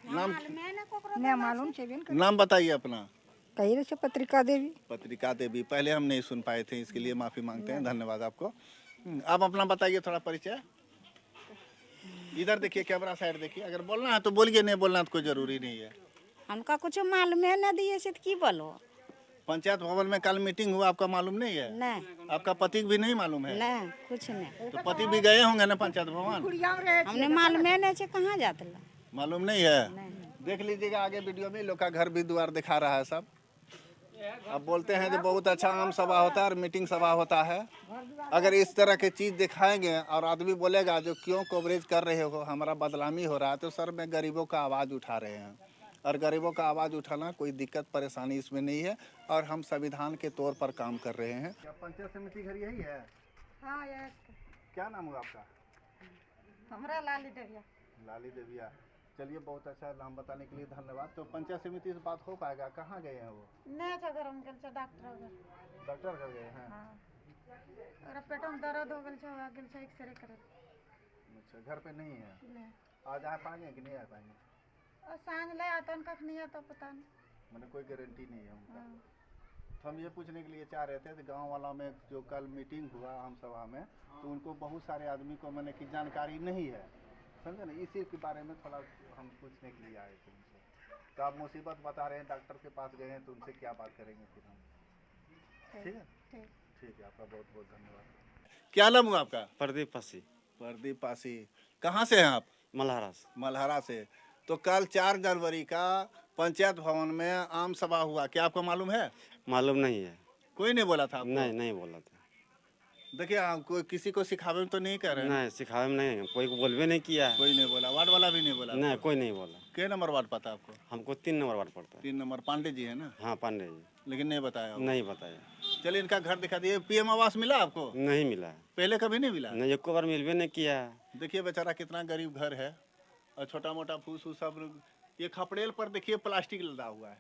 नाम नहीं मालूम छे। नाम बताइए अपना। कही रहे छे पत्रिका देवी। पत्रिका देवी, पहले हम नहीं सुन पाए थे, इसके लिए माफी मांगते हैं। धन्यवाद आपको। आप अपना बताइए थोड़ा परिचय। इधर देखिए, कैमरा साइड देखिए। अगर बोलना है तो बोलिए, नहीं बोलना तो कोई जरूरी नहीं है। हमका कुछ मालूम है न दिए से की बोलो। पंचायत भवन में कल मीटिंग हुआ, आपका मालूम नहीं है? नहीं। आपका पति भी नहीं मालूम है? नहीं, कुछ नहीं। तो पति भी गए होंगे ना पंचायत भवन? हमने मालूम है नहीं छे, कहाँ जाते ला। मालूम नहीं है? देख लीजिएगा आगे वीडियो में, लोग का घर भी द्वार दिखा रहा है सब। अब बोलते हैं जो बहुत अच्छा आम सभा होता है और मीटिंग सभा होता है। अगर इस तरह की चीज़ दिखाएंगे और आदमी बोलेगा जो क्यों कवरेज कर रहे हो, हमारा बदनामी हो रहा है, तो सर में गरीबों का आवाज़ उठा रहे हैं। और गरीबों का आवाज़ उठाना कोई दिक्कत परेशानी इसमें नहीं है, और हम संविधान के तौर पर काम कर रहे हैं। क्या पंचायत समिति घर यही है? हाँ, यस। क्या नाम हुआ आपका? हमरा लाली देविया। लाली देविया। चलिए, बहुत अच्छा नाम बताने के लिए धन्यवाद। तो पंचायत समिति से बात हो पाएगा? कहाँ गए हैं वो? नहीं तो घर हम गेल छे डॉक्टर घर गए हैं? और पेटों में दर्द हो गेल छे, आ गेल छे एक्सरे करे। अच्छा, घर पे नहीं है? नहीं। आज आ पाएंगे कि नहीं आ पाएंगे? और सांझ ले आता कख नहीं आता पता नहीं। मैंने कोई गारंटी नहीं है उनका। तो हम ये पूछने के लिए चाह रहे थे, गांव वाला में जो कल मीटिंग हुआ आम सभा में, तो उनको बहुत सारे आदमी को मैंने की जानकारी नहीं है, समझे ना, इसी के बारे में थोड़ा हम पूछने के लिए आए थे उनसे। तो आप मुसीबत बता रहे हैं, डॉक्टर के पास गए हैं, तो उनसे क्या बात करेंगे फिर हम? ठीक है, ठीक है। आपका बहुत बहुत धन्यवाद। क्या नाम हुआ आपका? प्रदीप पासी। प्रदीप पासी। कहाँ से हैं आप? मल्हारा से। मल्हारा से। तो कल 4 जनवरी का पंचायत भवन में आम सभा हुआ, क्या आपको मालूम है? मालूम नहीं है। कोई नहीं बोला था आपको? नहीं बोला था। देखिए, कोई किसी को सिखावे में तो नहीं कर रहे हैं? नहीं, सिखावे में नहीं, कोई को बोलवे नहीं किया है। कोई नहीं बोला? वार्ड वाला भी नहीं बोला? नहीं, कोई नहीं बोला। क्या नंबर वार्ड पता आपको? हमको 3 नंबर वार्ड पड़ता है। 3 नंबर पांडे जी है ना? हाँ, पांडे जी। लेकिन नहीं बताया आपको? नहीं बताया। चलिए, इनका घर दिखा दिए। पीएम आवास मिला आपको? नहीं मिला है। पहले कभी नहीं मिला? नहीं, एक बार मिलवे नहीं किया है। देखिए बेचारा कितना गरीब घर है, और छोटा मोटा फूस वूस सब। ये खपड़ेल पर देखिए प्लास्टिक लदा हुआ है,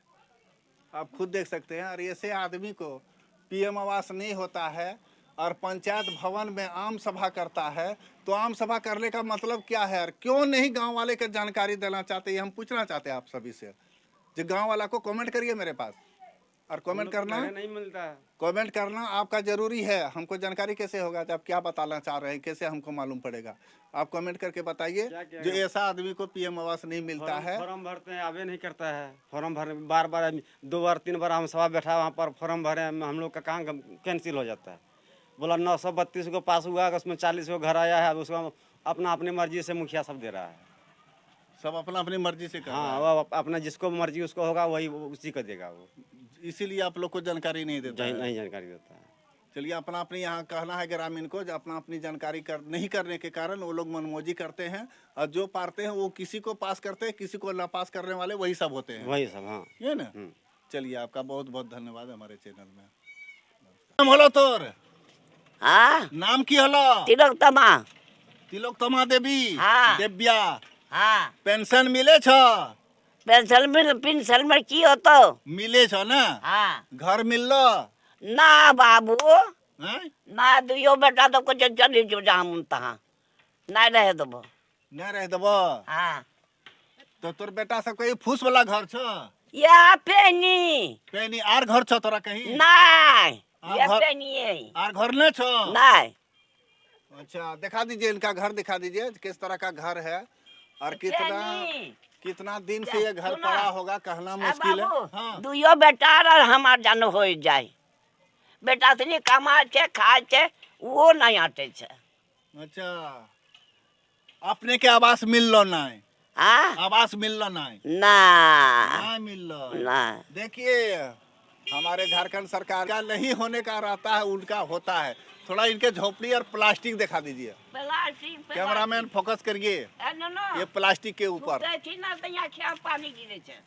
आप खुद देख सकते हैं। और ऐसे आदमी को पीएम आवास नहीं होता है और पंचायत भवन में आम सभा करता है, तो आम सभा करने का मतलब क्या है? और क्यों नहीं गांव वाले को जानकारी देना चाहते, ये हम पूछना चाहते हैं आप सभी से। जो गांव वाला को कमेंट करिए मेरे पास, और कमेंट करना नहीं मिलता है। कमेंट करना आपका जरूरी है। हमको जानकारी कैसे होगा जब आप क्या बताना चाह रहे हैं, कैसे हमको मालूम पड़ेगा? आप कमेंट करके बताइए जो ऐसा आदमी को पीएम आवास नहीं मिलता है। फॉर्म भरते हैं, आवे नहीं करता है। फॉर्म भर बार 2 बार 3 बार हम सभा बैठा वहाँ पर फॉर्म भरे, हम लोग का काम कैंसिल हो जाता है। बोला 932 को पास हुआ, उसमें 40 को घर आया है, उसको अपनी मर्जी से मुखिया सब दे रहा है। सब अपनी मर्जी से कर रहा है। हाँ, वो अपना जिसको मर्जी उसको होगा वही उसी को देगा वो। इसीलिए आप लोग को जानकारी नहीं देता है। नहीं जानकारी देता है। चलिए, अपना अपनी यहाँ कहना है ग्रामीण को, जो अपना अपनी जानकारी नहीं करने के कारण वो लोग मनमौजी करते हैं, और जो पाते हैं वो किसी को पास करते हैं, किसी को ना पास करने वाले वही सब होते हैं। वही सब, हाँ। ये ना। चलिए, आपका बहुत बहुत धन्यवाद हमारे चैनल में। नाम हलो तोर? हाँ, नाम की हलो? तिलोत्तमा। तिलोत्तमा देवी। हाँ। देव्या। हाँ, पेंशन मिले छ? पेंशन में की होतो? मिले छ ना? हाँ। घर मिललो? ना बाबू, हैं? ना दुयो बेटा तो कुछ चली जो जहाँ मुन तहाँ ना रहे दबो। नहीं रह दबो? हाँ, तो तोर बेटा सब कहीं फूस वाला घर छ? या पेनी कहीं आर घर छ तोरा कहीं? नहीं, हाँ, ये घर- पेनी है आर घर नहीं छ? नहीं। अच्छा, दिखा दीजिए इनका घर, दिखा दीजिए किस तरह का घर है और कितना दिन से ये घर सुना। पड़ा होगा, कहना मुश्किल है। बाबू, हाँ। दुयो बेटा और हमार जान हो जाए, बेटा से कमा छे खाए छे वो नहीं आटे छे। अच्छा, अपने के आवास मिल लो नहीं? हाँ, आवास मिल लो नहीं? ना नहीं मिल लो। ना। देखिए, हमारे झारखंड सरकार का नहीं होने का रहता है, उनका होता है। थोड़ा इनके झोपड़ी और प्लास्टिक दिखा दीजिए। कैमरामैन फोकस करिए ये प्लास्टिक के ऊपर। पानी गिरे छे।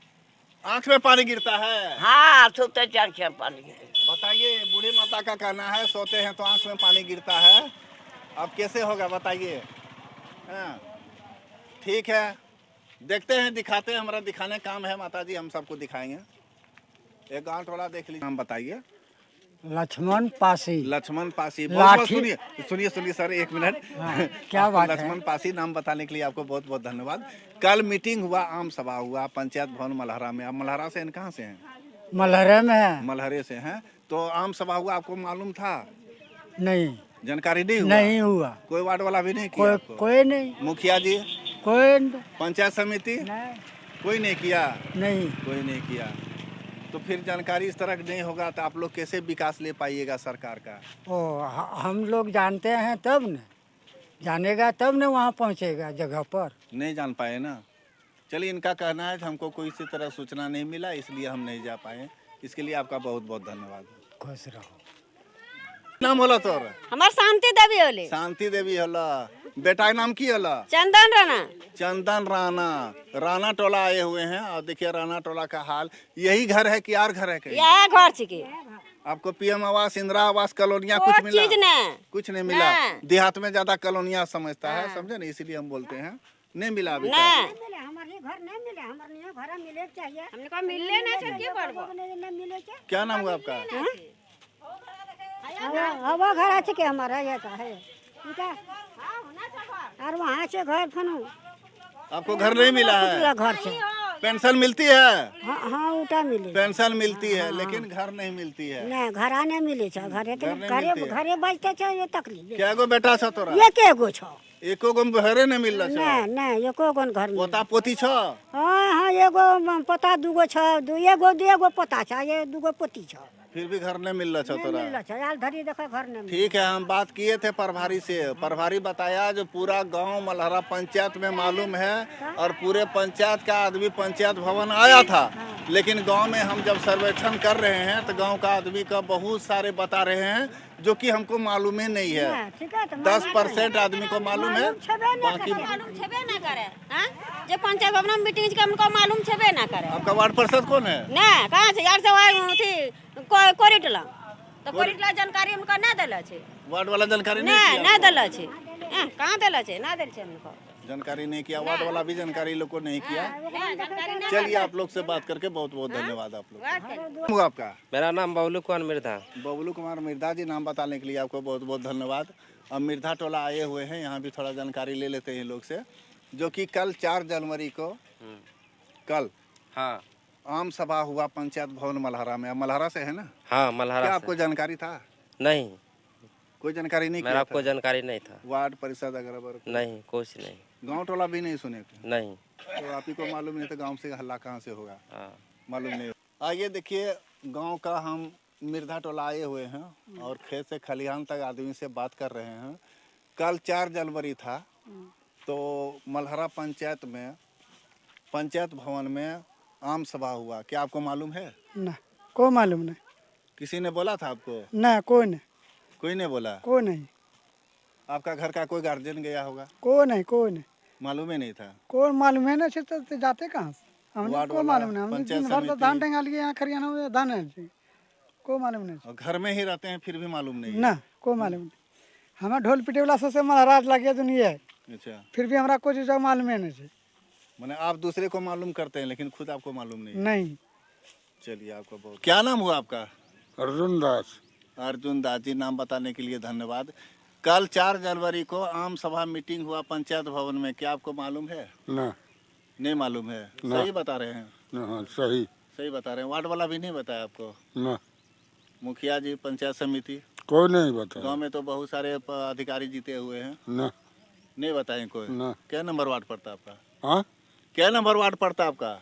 आंख में पानी गिरता है? हाँ, सोते चार पानी गिरे। बताइए, बूढ़ी माता का कहना है सोते हैं तो आंख में पानी गिरता है। अब कैसे होगा बताइए? हाँ, ठीक है, देखते हैं, दिखाते हैं, हमारा दिखाने काम है माता जी, हम सबको दिखाएंगे। एक गांव टोला देख लीजिए। नाम बताइए। लक्ष्मण पासी। लक्ष्मण पासी। लाठी- सुनिए सुनिए सुनिए सर, एक मिनट। क्या बात है? लक्ष्मण पासी नाम बताने के लिए आपको बहुत बहुत धन्यवाद। कल मीटिंग हुआ, आम सभा हुआ पंचायत भवन मलहरा में। आप मलहरा से कहाँ से हैं? मलहरे में है। मलहरे से हैं। तो आम सभा हुआ, आपको मालूम था? नहीं, जानकारी नहीं हुआ? नहीं हुआ। कोई वार्ड वाला भी नहीं किया आपको? कोई नहीं, मुखिया जी, कोई पंचायत समिति नहीं, कोई नहीं किया? नहीं। कोई नहीं किया। तो फिर जानकारी इस तरह नहीं होगा तो आप लोग कैसे विकास ले पाइएगा सरकार का? हम लोग जानते हैं तब न, जानेगा तब न वहाँ पहुँचेगा जगह पर। नहीं जान पाए ना। चलिए, इनका कहना है कि हमको कोई इसी तरह सूचना नहीं मिला, इसलिए हम नहीं जा पाए। इसके लिए आपका बहुत बहुत धन्यवाद। खुश रहो। नाम होला तोर? हमार शांति देवी होले। शांति देवी होला। बेटा का नाम की होला? चंदन राणा। चंदन राणा। राणा टोला आए हुए हैं और देखिए राणा टोला का हाल। यही घर है कि और घर है कहीं? यह घर छिके। आपको पीएम आवास, इंदिरा आवास, कॉलोनियाँ कुछ मिला? चीज नहीं। कुछ नहीं मिला। नहीं। देहात में ज्यादा कॉलोनियाँ समझता है, समझे ना, इसीलिए हम बोलते हैं नहीं मिला अभी तक। नहीं, हमारे घर नहीं मिले, हमारे यहाँ घर मिले चाहिए। हमने कहा मिलले ना से की करबो। नहीं मिले के। क्या नाम हुआ आपका? हवा घर अच्छे के हमारा ये का है, ठीक है। और वहाँ से घर फनु आपको घर नहीं मिला है? घर से पेंशन मिलती है? हाँ उठा मिले। पेंशन मिलती है लेकिन घर नहीं मिलती है। नहीं, घर आने मिले छो, घरे तो घर नहीं घरे मिलती है। घरे बजते छो, ये तकलीफ। क्या गो बेटा छ तोरा? ये के गो छो? एको गो घरे नहीं मिल रहा नहीं नहीं, एको गो घर में। पोता पोती छ? हाँ हाँ, एगो पोता दूगो छो, एगो पोता छो, ये दूगो पोती छो। फिर भी घर नहीं मिल रहा छ तोरा? मिल छो, यार धरी देखो घर नहीं मिल। ठीक है, हम बात किए थे प्रभारी से। प्रभारी बताया जो पूरा गांव मलहरा पंचायत में मालूम है और पूरे पंचायत का आदमी पंचायत भवन आया था, लेकिन गांव में हम जब सर्वेक्षण कर रहे हैं तो गांव का आदमी का बहुत सारे बता रहे हैं जो कि हमको मालूम ही नहीं है। 10% आदमी को मालूम है, बाकी मालूम छेबे ना करे। हां, जे पंचायत भवन में मीटिंग के हमको मालूम छेबे ना करे। आपका वार्ड पार्षद कौन है? ना, कहां से यार से थी कोरिटला, तो कोरिटला जानकारी हमको ना देला छे। वार्ड वाला जानकारी ना नहीं ना किया? देला छे। कहां देला छे? ना देल छे हमको। जानकारी नहीं किया, वार्ड वाला भी जानकारी लोग को नहीं किया। जानकारी ना। चलिए, आप लोग से बात करके बहुत बहुत धन्यवाद आप लोग। हुआ आपका? मेरा नाम बबलू कुमार मिर्धा। बबलू कुमार मिर्धा जी, नाम बताने के लिए आपको बहुत बहुत धन्यवाद। अब मिर्धा टोला आए हुए हैं, यहाँ भी थोड़ा जानकारी ले लेते हैं लोग से, जो कि कल 4 जनवरी को कल हाँ आम सभा हुआ पंचायत भवन मलहरा में। आप मलहरा से है ना? हाँ मल्हारा क्या से। आपको जानकारी था? नहीं, कोई जानकारी नहीं मेरा किया आपको था? जानकारी नहीं था। वार्ड परिषद अगर नहीं, कुछ नहीं। गांव टोला भी नहीं सुने थे? नहीं। तो आप ही को मालूम नहीं था गांव से हल्ला कहाँ से होगा? हाँ। मालूम नहीं। आइए देखिए, गांव का हम मिर्धा टोला आए हुए हैं और खेत से खलिहान तक आदमी से बात कर रहे हैं। कल 4 जनवरी था, तो मलहरा पंचायत में पंचायत भवन में आम सभा हुआ। क्या आपको मालूम है? ना, को मालूम नहीं। किसी ने बोला था आपको? ना, कोई नहीं। कोई नहीं बोला? कोई नहीं, आपका घर का कोई गार्जियन गया होगा? कोई नहीं, कोई नहीं, मालूम ही नहीं था? कोई मालूम है ना, तो जाते कहाँ से हमने, वार्ड कोई वाला, मालूम नहीं, हमने पंचायत दिन भर तो समिति? धान टंगा लिए यहाँ खरियाना में धान है जी, कोई मालूम नहीं और घर में ही रहते हैं फिर भी मालूम नहीं है? ना, कोई मालूम नहीं। हमें ढोल पिटे वाला सबसे महाराज लगे दुनिया है, अच्छा, फिर भी हमारा कुछ चीज़ मालूम है नहीं। मैंने आप दूसरे को मालूम करते हैं लेकिन खुद आपको मालूम नहीं है? नहीं। चलिए, आपका बहुत, क्या नाम हुआ आपका? अर्जुन दास। अर्जुन दास जी, नाम बताने के लिए धन्यवाद। कल 4 जनवरी को आम सभा मीटिंग हुआ पंचायत भवन में, क्या आपको मालूम है? ना, नहीं मालूम है? सही बता रहे हैं? हाँ सही। सही बता रहे हैं? वार्ड वाला भी नहीं बताया आपको? ना, मुखिया जी, पंचायत समिति? कोई नहीं बता। गांव में तो बहुत सारे अधिकारी जीते हुए हैं। ना, नहीं बताए कोई? ना। क्या नंबर वार्ड पड़ता है आपका? हाँ, क्या नंबर वार्ड पड़ता है आपका?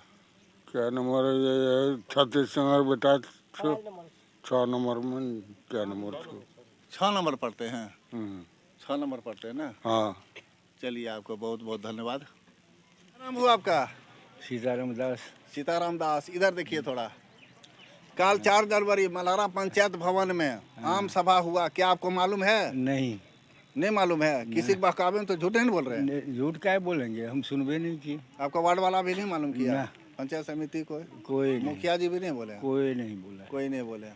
क्या नंबर है ये? 36 नंबर बेटा, 6 नंबर में, क्या नंबर? 6 नंबर पड़ते हैं? 6 हाँ, नंबर पड़ते हैं ना? हाँ। चलिए, आपको बहुत बहुत धन्यवाद। क्या नाम हुआ आपका? सीताराम दास। सीताराम दास, इधर देखिए थोड़ा। कल 4 जनवरी मल्हारा पंचायत भवन में आम सभा हुआ, क्या आपको मालूम है? नहीं, नहीं मालूम है? किसी के बहकावे में तो झूठ नहीं बोल रहे हैं? झूठ क्या बोलेंगे, हम सुनबे नहीं किए। आपका वार्ड वाला भी नहीं मालूम किया? ना। पंचायत समिति कोई? कोई मुखिया जी भी नहीं बोले? कोई नहीं बोला। कोई नहीं बोले।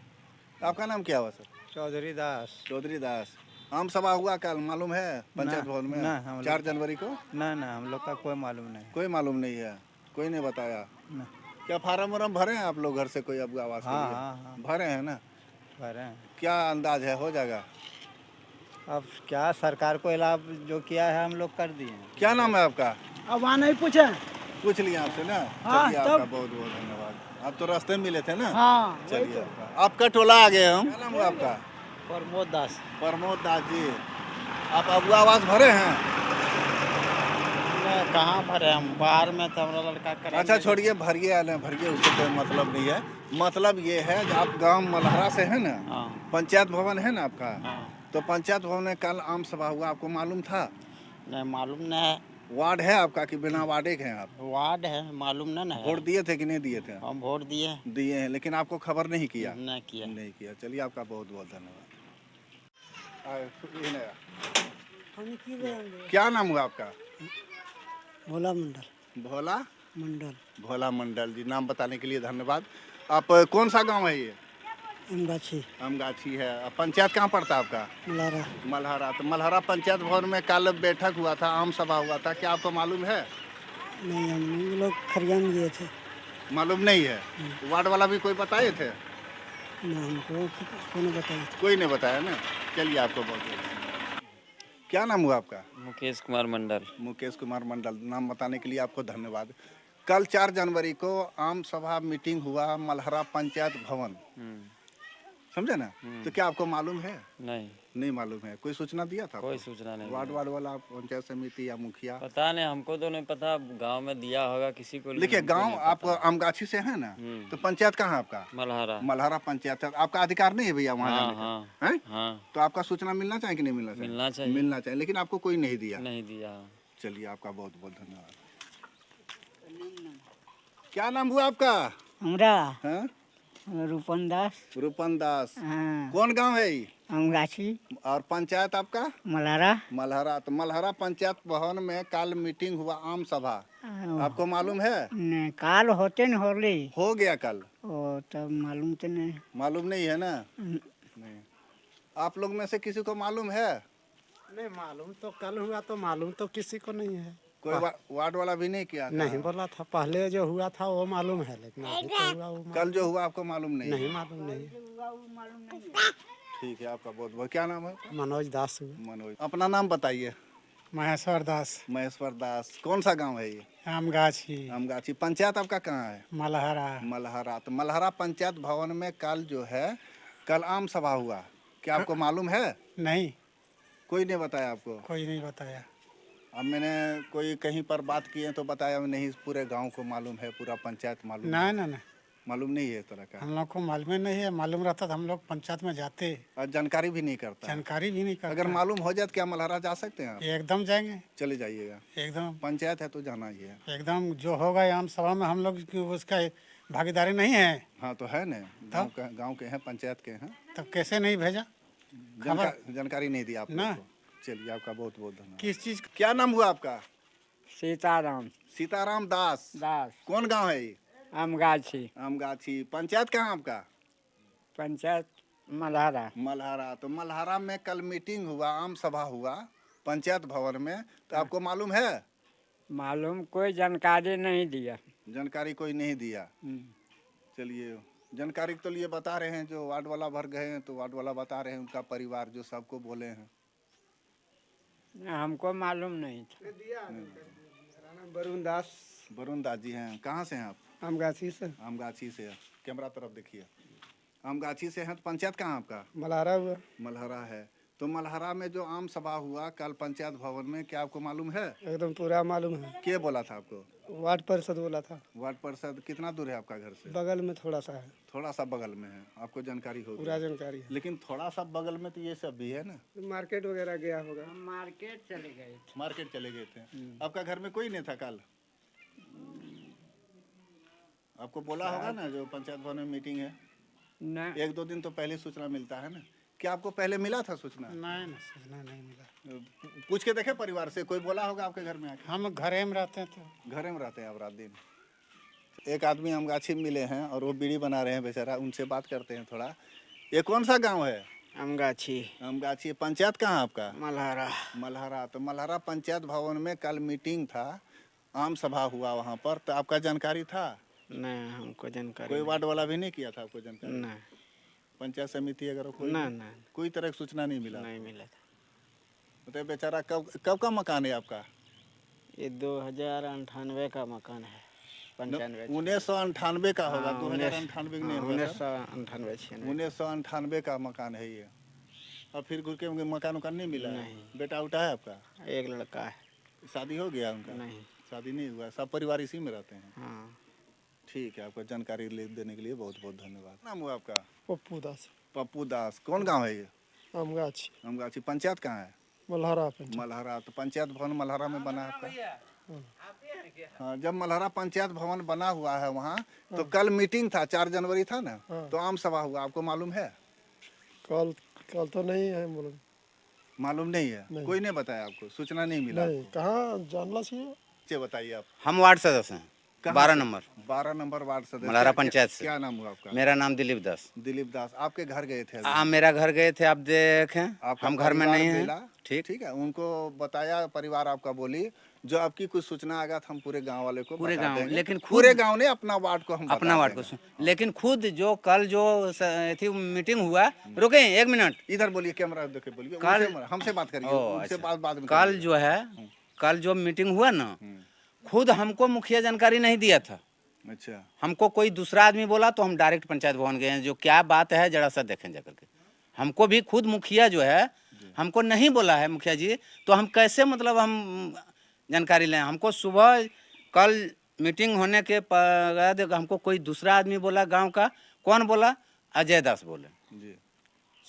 आपका नाम क्या हुआ सर? चौधरी दास। चौधरी दास। आम सभा हुआ कल, मालूम है पंचायत भवन में? ना, हम 4 जनवरी को? ना ना, हम लोग का कोई मालूम नहीं। कोई मालूम नहीं है? कोई नहीं बताया? ना। क्या फार्म वार्म भरे हैं आप लोग घर से कोई अब आवास के हाँ, लिए? हाँ, भरे हैं ना? भरे हैं। क्या अंदाज है, हो जाएगा? अब क्या सरकार को लाभ जो किया है हम लोग कर दिए। क्या नाम है आपका? अब वहाँ नहीं पूछे। पूछ लिया आपसे ना? हाँ, चलिए, आपका तब। बहुत बहुत धन्यवाद। आप तो रास्ते में मिले थे ना? हाँ, चलिए, आपका टोला आ गए हम। क्या नाम हुआ आपका? प्रमोद दास। प्रमोद दास जी, आप अब आवास भरे हैं? कहाँ भरे हम, बाहर में तो हमारा लड़का कर। अच्छा छोड़िए, भरिए या नहीं भरिए उससे कोई मतलब नहीं है। मतलब ये है कि आप गांव मल्हारा से है ना? हाँ, पंचायत भवन है ना आपका? हाँ। तो पंचायत भवन में कल आम सभा हुआ, आपको मालूम था? नहीं मालूम नहीं है। वार्ड है आपका कि बिना वार्डे के हैं आप? वार्ड है, मालूम नहीं है। वोट दिए थे कि नहीं दिए थे? हम वोट दिए। दिए हैं, लेकिन आपको खबर नहीं किया? नहीं किया। नहीं किया। चलिए, आपका बहुत बहुत धन्यवाद। क्या नाम हुआ आपका? भोला मंडल। भोला मंडल। भोला मंडल जी, नाम बताने के लिए धन्यवाद। आप कौन सा गांव है ये? अमगाछी। अमगाछी है। अब पंचायत कहाँ पड़ता है आपका? मल्हारा। मल्हारा। तो मल्हारा पंचायत भवन में कल बैठक हुआ था, आम सभा हुआ था, क्या आपको मालूम है? नहीं, हम नहीं, लोग खरियान गए थे। मालूम नहीं है? वार्ड वाला भी कोई बताए थे? ना, हमको कोई नहीं बताया। कोई नहीं बताया ना? चलिए, आपको बहुत बहुत क्या नाम हुआ आपका? मुकेश कुमार मंडल। मुकेश कुमार मंडल, नाम बताने के लिए आपको धन्यवाद। कल 4 जनवरी को आम सभा मीटिंग हुआ मल्हारा पंचायत भवन, समझे ना? तो क्या आपको मालूम है? नहीं, नहीं मालूम है? कोई सूचना दिया था? कोई सूचना नहीं। वार्ड वाला, पंचायत समिति या मुखिया? पता नहीं, हमको तो नहीं पता, गांव में दिया होगा किसी को। देखिए, गांव आप आमगाछी से है ना? तो पंचायत कहाँ है आपका? मल्हारा। मल्हारा पंचायत है। आपका अधिकार नहीं है भैया वहाँ जाने का? हाँ, हैं? हाँ, तो आपका सूचना मिलना चाहिए कि नहीं मिलना चाहिए? मिलना चाहिए। मिलना चाहिए, लेकिन आपको कोई नहीं दिया? नहीं दिया। चलिए, आपका बहुत बहुत धन्यवाद। क्या नाम हुआ आपका? हमरा हैं? रूपन दास। रूपन दास। हाँ, कौन गांव है ये? अमगाछी। और पंचायत आपका? मल्हारा। मल्हारा। तो मल्हारा पंचायत भवन में कल मीटिंग हुआ, आम सभा, आपको मालूम है? नहीं, काल होते न हो रही। हो गया कल? ओ, तब मालूम तो नहीं। मालूम नहीं है ना? नहीं। आप लोग में से किसी को मालूम है? नहीं मालूम तो कल हुआ, तो मालूम तो किसी को नहीं है। कोई वार्ड वाला भी नहीं किया? नहीं बोला था, पहले जो हुआ था वो मालूम है, लेकिन अभी तो हुआ वो कल जो हुआ आपको मालूम नहीं? नहीं मालूम नहीं। ठीक है, आपका बहुत बहुत, क्या नाम है? मनोज दास हुआ। मनोज। अपना नाम बताइए। महेश्वर दास। महेश्वर दास। कौन सा गांव है ये? अमगाछी। अमगाछी। पंचायत आपका कहाँ है? मल्हारा। मल्हारा। तो मल्हारा पंचायत भवन में कल जो है, कल आम सभा हुआ, क्या आपको मालूम है? नहीं, कोई नहीं बताया आपको? कोई नहीं बताया। अब मैंने कोई कहीं पर बात किए तो बताया नहीं, पूरे गांव को मालूम है, पूरा पंचायत मालूम है। नहीं, नहीं, मालूम नहीं है इस तरह का? हम लोग को मालूम नहीं है। मालूम रहता तो हम लोग पंचायत में जाते। और जानकारी भी नहीं करता? जानकारी भी नहीं करता। अगर मालूम हो जाए तो क्या मल्हारा जा सकते हैं आप? एकदम जाएंगे। चले जाइएगा, एकदम। पंचायत है तो जाना ही है। एकदम जो होगा आम सभा में हम लोग की उसका भागीदारी नहीं है। हाँ तो है ना, गांव के हैं, पंचायत के हैं। तब कैसे नहीं भेजा? जानकारी नहीं दी आप ना। लोग को। चलिए आपका बहुत बहुत धन्यवाद। किस चीज़ क्या नाम हुआ आपका? सीताराम सीताराम दास। दास कौन गांव है ये? आमगाछी आमगाछी। पंचायत कहाँ आपका? पंचायत मल्हारा। मल्हारा। तो मल्हारा में कल मीटिंग हुआ, आम सभा हुआ पंचायत भवन में, तो आपको मालूम है? मालूम कोई जानकारी नहीं दिया। जानकारी कोई नहीं दिया। चलिए जानकारी तो लिए बता रहे हैं, जो वार्ड वाला भर गए हैं तो वार्ड वाला बता रहे हैं, उनका परिवार जो सबको बोले हैं। हमको मालूम नहीं था। वरुण दास वरुण दास जी हैं। कहाँ से हैं आप? आमगाछी से। आमगाछी से। कैमरा तरफ देखिए। आमगाछी से हैं। तो पंचायत कहाँ आपका? मल्हारा हुआ। मल्हारा है। तो मल्हारा में जो आम सभा हुआ कल पंचायत भवन में, क्या आपको मालूम है? एकदम पूरा मालूम है। क्या बोला था आपको? वार्ड परिषद बोला था। वार्ड परिषद कितना दूर है आपका घर से? बगल में थोड़ा सा है। थोड़ा सा बगल में है। आपको जानकारी होगी। पूरा जानकारी है। लेकिन थोड़ा सा बगल में तो ये सब भी है ना। मार्केट वगैरह गया होगा। मार्केट चले गए थे। मार्केट चले गए थे। आपका घर में कोई नहीं था कल? आपको बोला होगा ना जो पंचायत भवन में मीटिंग है, न 1-2 दिन तो पहले सूचना मिलता है ना। क्या आपको पहले मिला था सूचना? नहीं ना, सूचना नहीं मिला। पूछ के देखे परिवार से, कोई बोला होगा आपके घर में आके? हम घरे में रहते हैं तो। घरे में रहते हैं आप रात दिन। एक आदमी हम गाछी में मिले हैं और वो बीड़ी बना रहे हैं बेचारा, उनसे बात करते हैं थोड़ा। ये कौन सा गांव है? आमगाछी। आमगाछी। पंचायत कहाँ आपका? मल्हारा। मल्हारा। तो मल्हारा पंचायत भवन में कल मीटिंग था, आम सभा हुआ वहाँ पर, तो आपका जानकारी था? नहीं, हमको जानकारी कोई वार्ड वाला भी नहीं किया था आपको जानकारी? नहीं। पंचायत समिति अगर कोई ना ना कोई तरह की सूचना नहीं मिला? नहीं मिला था। तो बेचारा कब का मकान है आपका? ये 2098 का मकान है। 95 1998 का होगा। हाँ, 2098 नहीं होगा। 1998 1998 का मकान है ये। और फिर घुर के मकान उकान नहीं मिला? नहीं। बेटा उठा है आपका? एक लड़का है। शादी हो गया उनका? नहीं। शादी नहीं हुआ। सब परिवार इसी में रहते हैं? हाँ। ठीक है, आपको जानकारी देने के लिए बहुत बहुत धन्यवाद। नाम हुआ आपका? पप्पू दास। पप्पू दास। कौन गांव है ये? आमगाछी। आमगाछी। पंचायत कहाँ है? मल्हारा। मल्हारा। तो पंचायत भवन मल्हारा में बना है आपका? हाँ, जब मल्हारा पंचायत भवन बना हुआ है वहाँ, तो कल मीटिंग था, 4 जनवरी था ना, तो आम सभा हुआ। आपको मालूम है? कल तो नहीं है मालूम। मालूम नहीं है? कोई नहीं बताया आपको? सूचना नहीं मिला? नहीं, कहाँ जानना चाहिए। बताइए आप। हम वार्ड सदस्य हैं, 12 नंबर 12 नंबर वार्ड सदस्य मल्हारा पंचायत से। क्या नाम हुआ आपका? मेरा नाम दिलीप दास। दिलीप दास। आपके घर गए थे? हाँ, मेरा घर गए थे, आप देखें। आपका हम घर में परिवार नहीं हैं। मिला? ठीक। ठीक है, उनको बताया, परिवार आपका बोली जो आपकी कुछ सूचना आएगा तो हम पूरे गांव वाले को पूरे बता गांव, देंगे। लेकिन पूरे गांव ने अपना वार्ड को हम अपना बता वार्ड को देंगे। लेकिन खुद जो कल जो थी मीटिंग हुआ, रुके 1 मिनट। इधर बोलिए, कैमरा देखे बोलिए। कल- हमसे बात करिए, उनसे अच्छा। बाद में कल करिए। जो है, कल जो मीटिंग हुआ ना, खुद हमको मुखिया जानकारी नहीं दिया था। अच्छा। हमको कोई दूसरा आदमी बोला तो हम डायरेक्ट पंचायत भवन गए हैं। जो क्या बात है जरा सा देखें जाकर के। हमको भी खुद मुखिया जो है हमको नहीं बोला है मुखिया जी, तो हम कैसे मतलब हम जानकारी लें। हमको सुबह कल मीटिंग होने के बाद हमको कोई दूसरा आदमी बोला गांव का। कौन बोला? अजय दास बोले जी।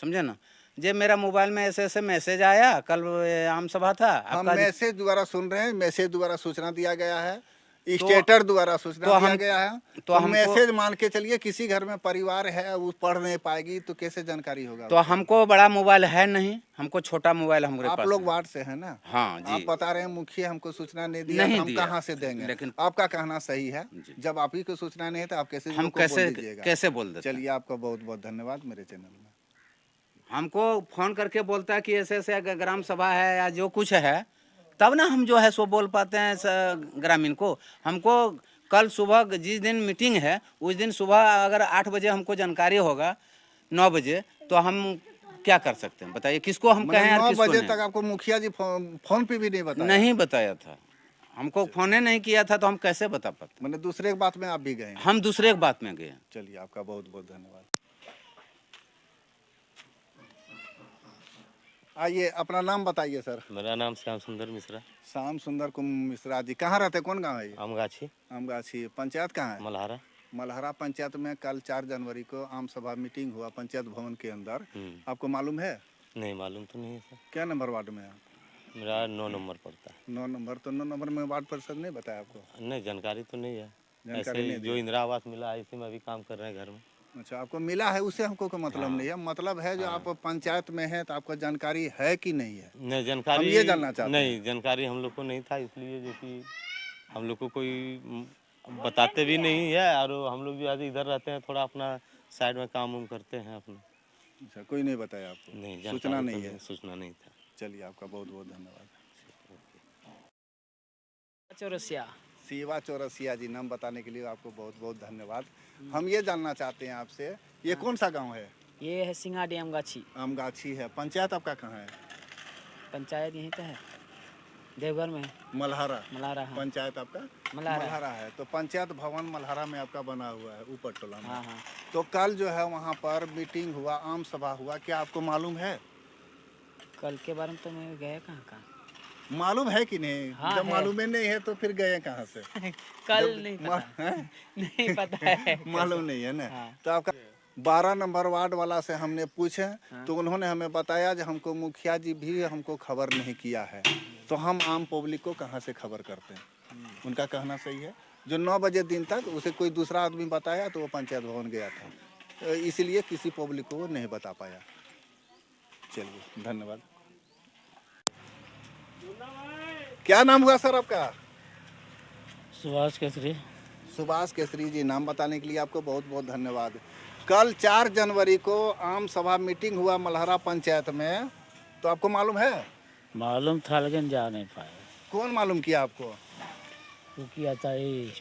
समझे ना। जे मेरा मोबाइल में ऐसे मैसेज आया, कल आम सभा था हम आपका। मैसेज द्वारा सुन रहे हैं, मैसेज द्वारा सूचना दिया गया है, स्टेटर द्वारा सूचना दिया गया है। तो हमको- मैसेज मान के चलिए, किसी घर में परिवार है वो पढ़ नहीं पाएगी तो कैसे जानकारी होगा? तो हमको बड़ा मोबाइल है नहीं, हमको छोटा मोबाइल हमारे आप पास लोग है। वार्ड से है ना? हाँ जी। आप बता रहे हैं मुखिया हमको सूचना नहीं दिया, नहीं तो हम दिया। कहाँ से देंगे? लेकिन आपका कहना सही है, जब आप ही को सूचना नहीं है तो आप कैसे हम लोग को बोल कैसे दीजिएगा? कैसे बोल देते। चलिए, आपका बहुत बहुत धन्यवाद मेरे चैनल में। हमको फोन करके बोलता है कि ऐसे ऐसे ग्राम सभा है या जो कुछ है, तब ना हम जो है सो बोल पाते हैं ग्रामीण को। हमको कल सुबह जिस दिन मीटिंग है उस दिन सुबह अगर 8 बजे हमको जानकारी होगा, 9 बजे, तो हम क्या कर सकते हैं बताइए। किसको हम कहें यार, 9 किसको बजे नहीं? तक आपको मुखिया जी फोन पे भी नहीं बताया? नहीं बताया था, हमको फोन नहीं किया था, तो हम कैसे बता पाते। मैंने दूसरे बात में आप भी गए? हम दूसरे बात में गए। चलिए, आपका बहुत बहुत धन्यवाद। आइए, अपना नाम बताइए सर। मेरा नाम श्याम सुंदर मिश्रा। श्याम सुंदर मिश्रा जी। कहाँ रहते, कौन गांव है ये? आमगाछी। आमगाछी। पंचायत कहाँ है? मल्हारा। मल्हारा पंचायत में कल 4 जनवरी को आम सभा मीटिंग हुआ पंचायत भवन के अंदर। आपको मालूम है? नहीं मालूम तो नहीं है सर। क्या नंबर वार्ड में है? मेरा 9 नंबर पड़ता है। 9 नंबर। तो 9 नंबर में वार्ड परिषद नहीं बताया आपको? नहीं, जानकारी तो नहीं है। जानकारी ऐसे नहीं जो इंदिरा आवास मिला है इसी में अभी काम कर रहे हैं घर में। अच्छा, आपको मिला है उससे हमको कोई मतलब नहीं है, मतलब है जो आप पंचायत में हैं तो आपको जानकारी है कि नहीं है? नहीं जानकारी, हम ये जानना चाहते हैं। नहीं जानकारी हम लोग को नहीं था, इसलिए जो कि हम लोग को कोई बताते भी नहीं है, और हम लोग भी आज इधर रहते हैं, थोड़ा अपना साइड में काम वाम करते हैं अपना। अच्छा, कोई नहीं बताया आपको? नहीं, सूचना जानकारी नहीं तो है? सूचना नहीं था। चलिए, आपका बहुत बहुत धन्यवाद। चौरसिया। शिवा चौरसिया जी, नाम बताने के लिए आपको बहुत बहुत धन्यवाद। हम ये जानना चाहते हैं आपसे, ये कौन सा गांव है? ये है सिंगाडी आमगाछी। आमगाछी है। पंचायत आपका कहाँ है? पंचायत यहीं तो है, देवघर में। मल्हारा। मल्हारा, हाँ। पंचायत आपका मल्हारा है। तो पंचायत भवन मल्हारा में आपका बना हुआ है, ऊपर टोला में। हाँ हाँ। तो कल जो है वहाँ पर मीटिंग हुआ, आम सभा हुआ, क्या आपको मालूम है? कल के बारे में तो मैं गया कहाँ मालूम है कि नहीं? हाँ, जब है। मालूम ही नहीं है तो फिर गए कहाँ से? कल जब नहीं मा- पता। हैं? नहीं पता है। मालूम नहीं है ना? हाँ। तो आपका 12 नंबर वार्ड वाला से हमने पूछे, तो उन्होंने हमें बताया कि हमको मुखिया जी भी हमको खबर नहीं किया है, तो हम आम पब्लिक को कहाँ से खबर करते हैं? उनका कहना सही है। जो 9 बजे दिन तक उसे कोई दूसरा आदमी बताया तो वो पंचायत भवन गया था, तो इसलिए किसी पब्लिक को वो नहीं बता पाया। चलिए, धन्यवाद। क्या नाम हुआ सर आपका? सुभाष केसरी। सुभाष केसरी जी, नाम बताने के लिए आपको बहुत बहुत धन्यवाद। कल 4 जनवरी को आम सभा मीटिंग हुआ मल्हारा पंचायत में, तो आपको मालूम है? मालूम था लेकिन जा नहीं पाए। कौन मालूम किया आपको? वो किया था ये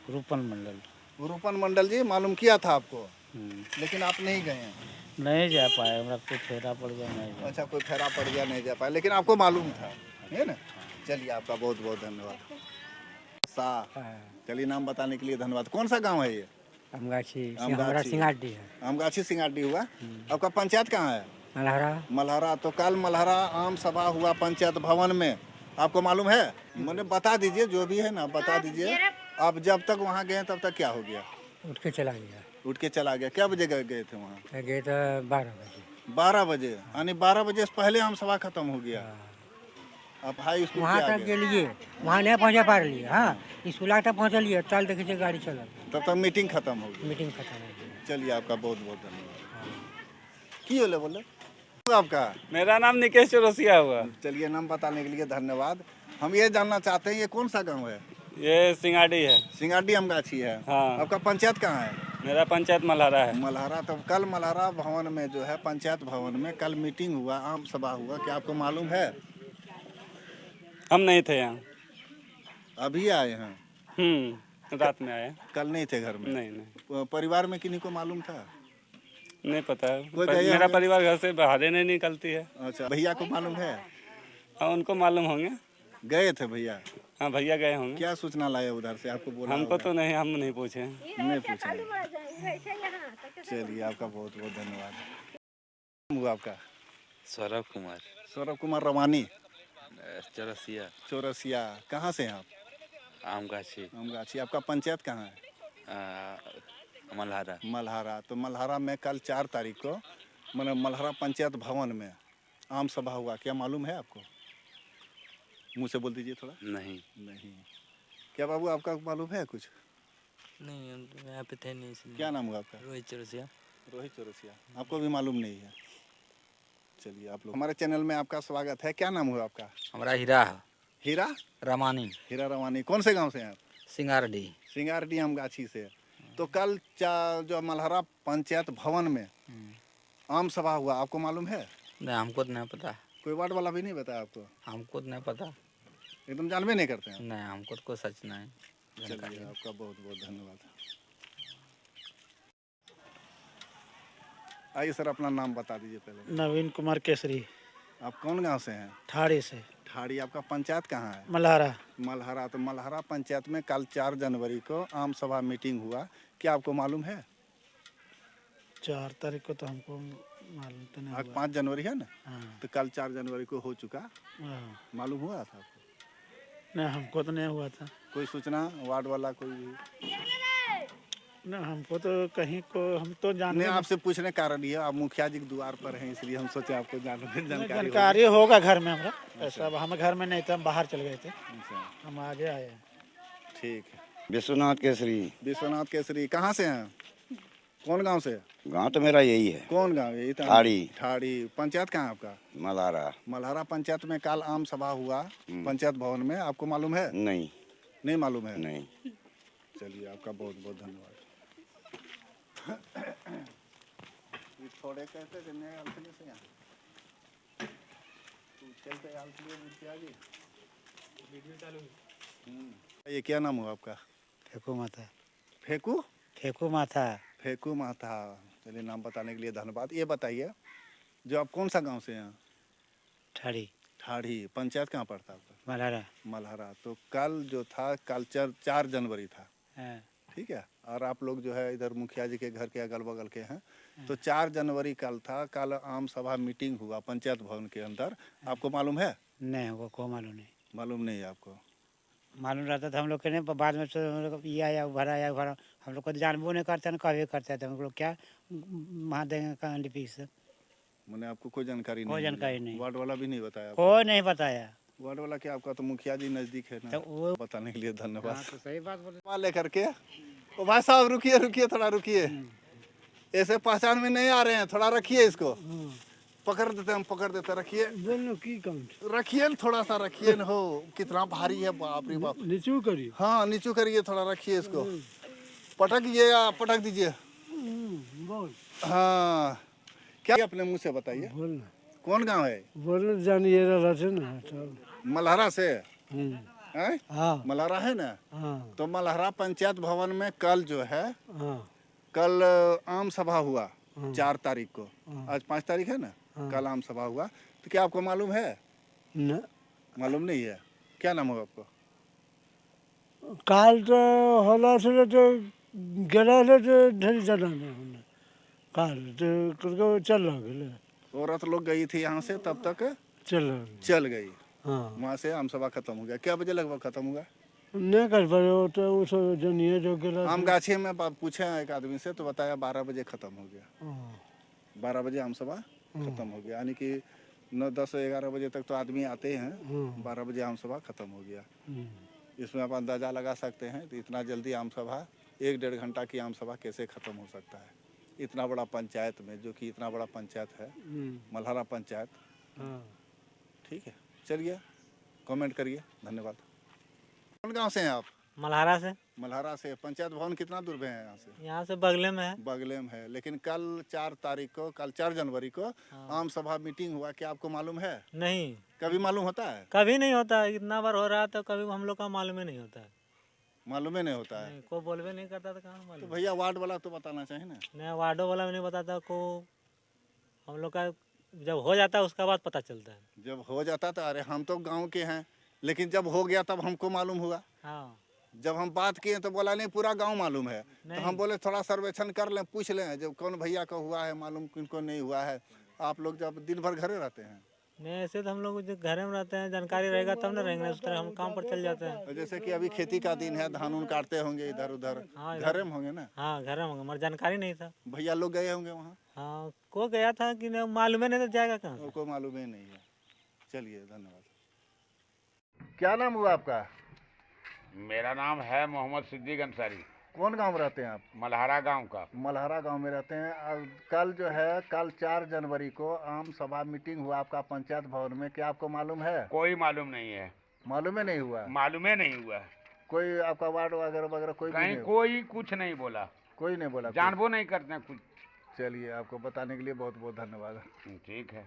रूपन मंडल। रूपन मंडल जी मालूम किया था आपको, लेकिन आप नहीं गए हैं? नहीं जा पाए, हमरा कुछ फेरा पड़ गया, नहीं जा। अच्छा, कोई फेरा पड़ गया, नहीं जा पाया, लेकिन आपको मालूम था, है ना? चलिए, आपका बहुत बहुत धन्यवाद। चलिए, नाम बताने के लिए धन्यवाद। कौन सा गांव है ये? आमगाछी। हमारा सिंगाडी है। आमगाछी सिंगाडी हुआ। आपका पंचायत कहाँ है? मल्हारा। मल्हारा। तो कल मल्हारा आम सभा हुआ पंचायत भवन में, आपको मालूम है? मैंने बता दीजिए, जो भी है ना बता दीजिए। आप जब तक वहाँ गए तब तक क्या हो गया? उठ के चला गया। उठ के चला गया। क्या बजे गए थे वहाँ? गए तो 12 बजे। 12 बजे, यानी 12 बजे से पहले आम सभा खत्म हो गया। आप हाई स्कूल वहाँ के तक आगे। गेलिए, वहाँ नहीं पहुँचा पा रही। हाँ, स्कूल तक पहुँचलिए, चल देखिए गाड़ी चल, तब तक मीटिंग खत्म हो गई। मीटिंग खत्म हो गई। चलिए, आपका बहुत बहुत धन्यवाद। की बोले आपका? मेरा नाम निकेश चौरसिया हुआ। चलिए, नाम बताने के लिए धन्यवाद। हम ये जानना चाहते हैं, ये कौन सा गांव है? ये सिंगाडी है। सिंगाडी आमगाछी है। हाँ। आपका पंचायत कहाँ है? मेरा पंचायत मल्हारा है। मल्हारा। तो कल मल्हारा भवन में जो है, पंचायत भवन में कल मीटिंग हुआ, आम सभा हुआ, क्या आपको मालूम है? हम नहीं थे यहाँ। अभी आए हैं? रात में आए। कल नहीं थे घर में? नहीं। परिवार में किन्हीं को मालूम था? नहीं पता है। कोई गए मेरा होंगे? परिवार घर से बाहर ही नहीं निकलती है। अच्छा, भैया को मालूम है? हाँ, उनको मालूम होंगे। गए थे भैया? हाँ, भैया गए होंगे। क्या सूचना लाए उधर से? आपको बोला हमको होगा? तो नहीं, हम नहीं पूछे। नहीं पूछा। चलिए, आपका बहुत बहुत धन्यवाद। हुआ आपका? सौरभ कुमार। सौरभ कुमार रवानी। चौरसिया। चौरसिया। कहाँ से हैं आप? आमगाछी। आमगाछी। आपका पंचायत कहाँ है? मल्हारा। मल्हारा। तो मल्हारा में कल 4 तारीख को मतलब मल्हारा पंचायत भवन में आम सभा हुआ, क्या मालूम है आपको? मुँह से बोल दीजिए थोड़ा। नहीं। नहीं। क्या बाबू, आपका मालूम है कुछ? नहीं, हम तो यहाँ पे थे नहीं, इसलिए। क्या नाम हुआ आपका? रोहित चौरसिया। रोहित चौरसिया। आपको भी मालूम नहीं है? चलिए, आप लोग हमारे चैनल में आपका स्वागत है। क्या नाम हुआ आपका? हमारा हीरा है। हीरा रमानी। हीरा रवानी। कौन से गांव से हैं आप? सिंगारडी। सिंगारडी आमगाछी से। तो कल जो मल्हारा पंचायत भवन में आम सभा हुआ, आपको मालूम है? नहीं, हमको तो नहीं पता। कोई वार्ड वाला भी नहीं बताया आपको? हमको तो नहीं पता। एकदम जानबे नहीं करते हैं? नहीं, हमको तो कोई सच नहीं। चलिए, आपका बहुत बहुत धन्यवाद। आइए सर, अपना नाम बता दीजिए पहले। नवीन कुमार केसरी। आप कौन गांव से हैं? ठाड़ी से। ठाड़ी। आपका पंचायत कहाँ है? मल्हारा। मल्हारा। तो मल्हारा पंचायत में कल 4 जनवरी को आम सभा मीटिंग हुआ, क्या आपको मालूम है? 4 तारीख को तो हमको मालूम तो नहीं आज हुआ। 5 जनवरी है ना? हाँ। तो कल 4 जनवरी को हो चुका, हाँ। मालूम हुआ था आपको? नहीं, हमको तो नहीं हुआ था। कोई सूचना वार्ड वाला कोई भी? ना, हमको तो कहीं को हम तो जानते नहीं, आपसे पूछने का कारण ये, आप मुखिया जी के द्वार पर हैं, इसलिए हम सोचे आपको जानकारी होगा घर में हमरा। ऐसा हम घर में नहीं थे, हम बाहर चल गए थे, हम आगे आए हैं। ठीक है। विश्वनाथ केसरी। विश्वनाथ केसरी। कहाँ से हैं? कौन गांव से? गांव तो मेरा यही है। कौन गांव है? ठाड़ी। ठाड़ी। पंचायत कहाँ है आपका? मल्हारा। मल्हारा पंचायत में कल आम सभा हुआ पंचायत भवन में, आपको मालूम है? नहीं। नहीं मालूम है? नहीं। चलिए, आपका बहुत बहुत धन्यवाद। थोड़े कहते कि नहीं आलतली से यहाँ तू चलते आलतली मुखिया जी। वीडियो चालू है। ये क्या नाम हुआ आपका? फेंकू माथा। फेंकू? फेंकू माथा। फेंकू माथा। चलिए, नाम बताने के लिए धन्यवाद। ये बताइए, जो आप कौन सा गांव से हैं? ठाड़ी। ठाड़ी। पंचायत कहाँ पड़ता है आपका? मल्हारा। मल्हारा। तो कल जो था, कल 4 जनवरी था, ठीक है, और आप लोग जो है इधर मुखिया जी के घर के अगल बगल के हैं, तो 4 जनवरी कल था। कल आम सभा मीटिंग हुआ पंचायत भवन के अंदर, आपको मालूम है? नहीं, वो को मालूम नहीं। मालूम नहीं है आपको? मालूम रहता था हम लोग के नहीं, बाद में तो हम लोग ये आया भरा आया भरा, हम लोग को जानबो नहीं करते ना, कभी करते थे हम लोग, क्या वहाँ देंगे कहाँ लिपि से। मैंने आपको कोई जानकारी नहीं? कोई जानकारी नहीं। वार्ड वाला भी नहीं बताया? कोई नहीं बताया। वार्ड वाला क्या, आपका तो मुखिया जी नजदीक है ना, तो वो बताने के लिए धन्यवाद। तो सही बात बोले। लेकर के ओ भाई साहब, रुकिए रुकिए, थोड़ा रुकिए, ऐसे पहचान में नहीं आ रहे हैं, थोड़ा रखिए इसको, पकड़ देते हम, पकड़ देते, रखिए। बोलो की काम रखिए, थोड़ा सा रखिए न, हो कितना भारी है, बाप रे बाप। नीचू करिए। हाँ, नीचू करिए, थोड़ा रखिए इसको, पटकिएगा, पटक दीजिए। बोल। हाँ, क्या अपने मुंह से बताइए, बोलना। कौन गांव है? बोलो जानिए ना। मल्हारा से? हाँ। मल्हारा है ना? हाँ। तो मल्हारा पंचायत भवन में कल जो है, हाँ। कल आम सभा हुआ 4 तारीख को, आज 5 तारीख है ना, कल आम सभा हुआ, तो क्या आपको मालूम है? न मालूम नहीं है? क्या नाम होगा आपको? काल तो होला से तो गेला ले तो ढेर जाना नहीं होना, काल तो करके चल गए। औरत लोग गई थी यहाँ से, तब तक चल गई। हाँ। वहाँ से आम सभा खत्म हो गया। क्या बजे लगभग खत्म हुआ? नहीं कर पाए, वो तो उस जनिए जो गेला आम गाछी में पूछे एक आदमी से, तो बताया 12 बजे खत्म हो गया। 12 बजे आम सभा खत्म हो गया, यानी कि 9, 10, 11 बजे तक तो आदमी आते हैं, 12 बजे आम सभा खत्म हो गया। इसमें आप अंदाजा लगा सकते हैं, तो इतना जल्दी आम सभा, 1-1.5 घंटा की आम सभा कैसे खत्म हो सकता है इतना बड़ा पंचायत में, जो कि इतना बड़ा पंचायत है मल्हारा पंचायत। ठीक है, चलिए, कमेंट करिए, धन्यवाद। कौन गांव से हैं आप? मल्हारा से। मल्हारा से। पंचायत भवन कितना दूर में है यहाँ से? यहाँ से बगले में है। बगले में है, लेकिन कल 4 तारीख को, कल 4 जनवरी को आम सभा मीटिंग हुआ, क्या आपको मालूम है? नहीं। कभी मालूम होता है? कभी नहीं होता, इतना बार हो रहा है तो कभी हम लोग का मालूम ही नहीं होता है। मालूम ही नहीं होता है? कोई बोलवे नहीं करता तो कहाँ मालूम? तो भैया वार्ड वाला तो बताना चाहिए ना। नहीं, वार्डो वाला भी नहीं बताता को, हम लोग का जब हो जाता है उसका बाद पता चलता है। जब हो जाता तो, अरे हम तो गांव के हैं, लेकिन जब हो गया तब हमको मालूम हुआ। हाँ। जब हम बात किए तो बोला नहीं पूरा गांव मालूम है, तो हम बोले थोड़ा सर्वेक्षण कर लें, पूछ लें, जब कौन भैया का हुआ है मालूम, किनको नहीं हुआ है। आप लोग जब दिन भर घरे रहते हैं? नहीं, ऐसे तो हम लोग जो घर में रहते हैं, जानकारी रहेगा तब ना रहेंगे, उस तरह हम काम पर चल जाते हैं। जैसे कि अभी खेती का दिन है, धान उन काटते होंगे इधर उधर, घरे में होंगे ना? हाँ, घर में होंगे, मगर जानकारी नहीं था। भैया लोग गए होंगे वहाँ? हाँ, को गया था कि नहीं मालूम ही नहीं, तो जाएगा कहाँ? कोई मालूम ही नहीं है। चलिए, धन्यवाद। क्या नाम हुआ आपका? मेरा नाम है मोहम्मद सिद्दीक अंसारी। कौन गांव में रहते हैं आप? मल्हारा गांव का। मल्हारा गांव में रहते हैं। और कल जो है, कल 4 जनवरी को आम सभा मीटिंग हुआ आपका पंचायत भवन में, क्या आपको मालूम है? कोई मालूम नहीं है। मालूम ही नहीं हुआ? मालूम ही नहीं हुआ। कोई आपका वार्ड वगैरह वगैरह कोई भी कहीं नहीं? कोई कुछ नहीं बोला। कोई नहीं बोला? जानबो नहीं करते कुछ। चलिए, आपको बताने के लिए बहुत बहुत धन्यवाद। ठीक है।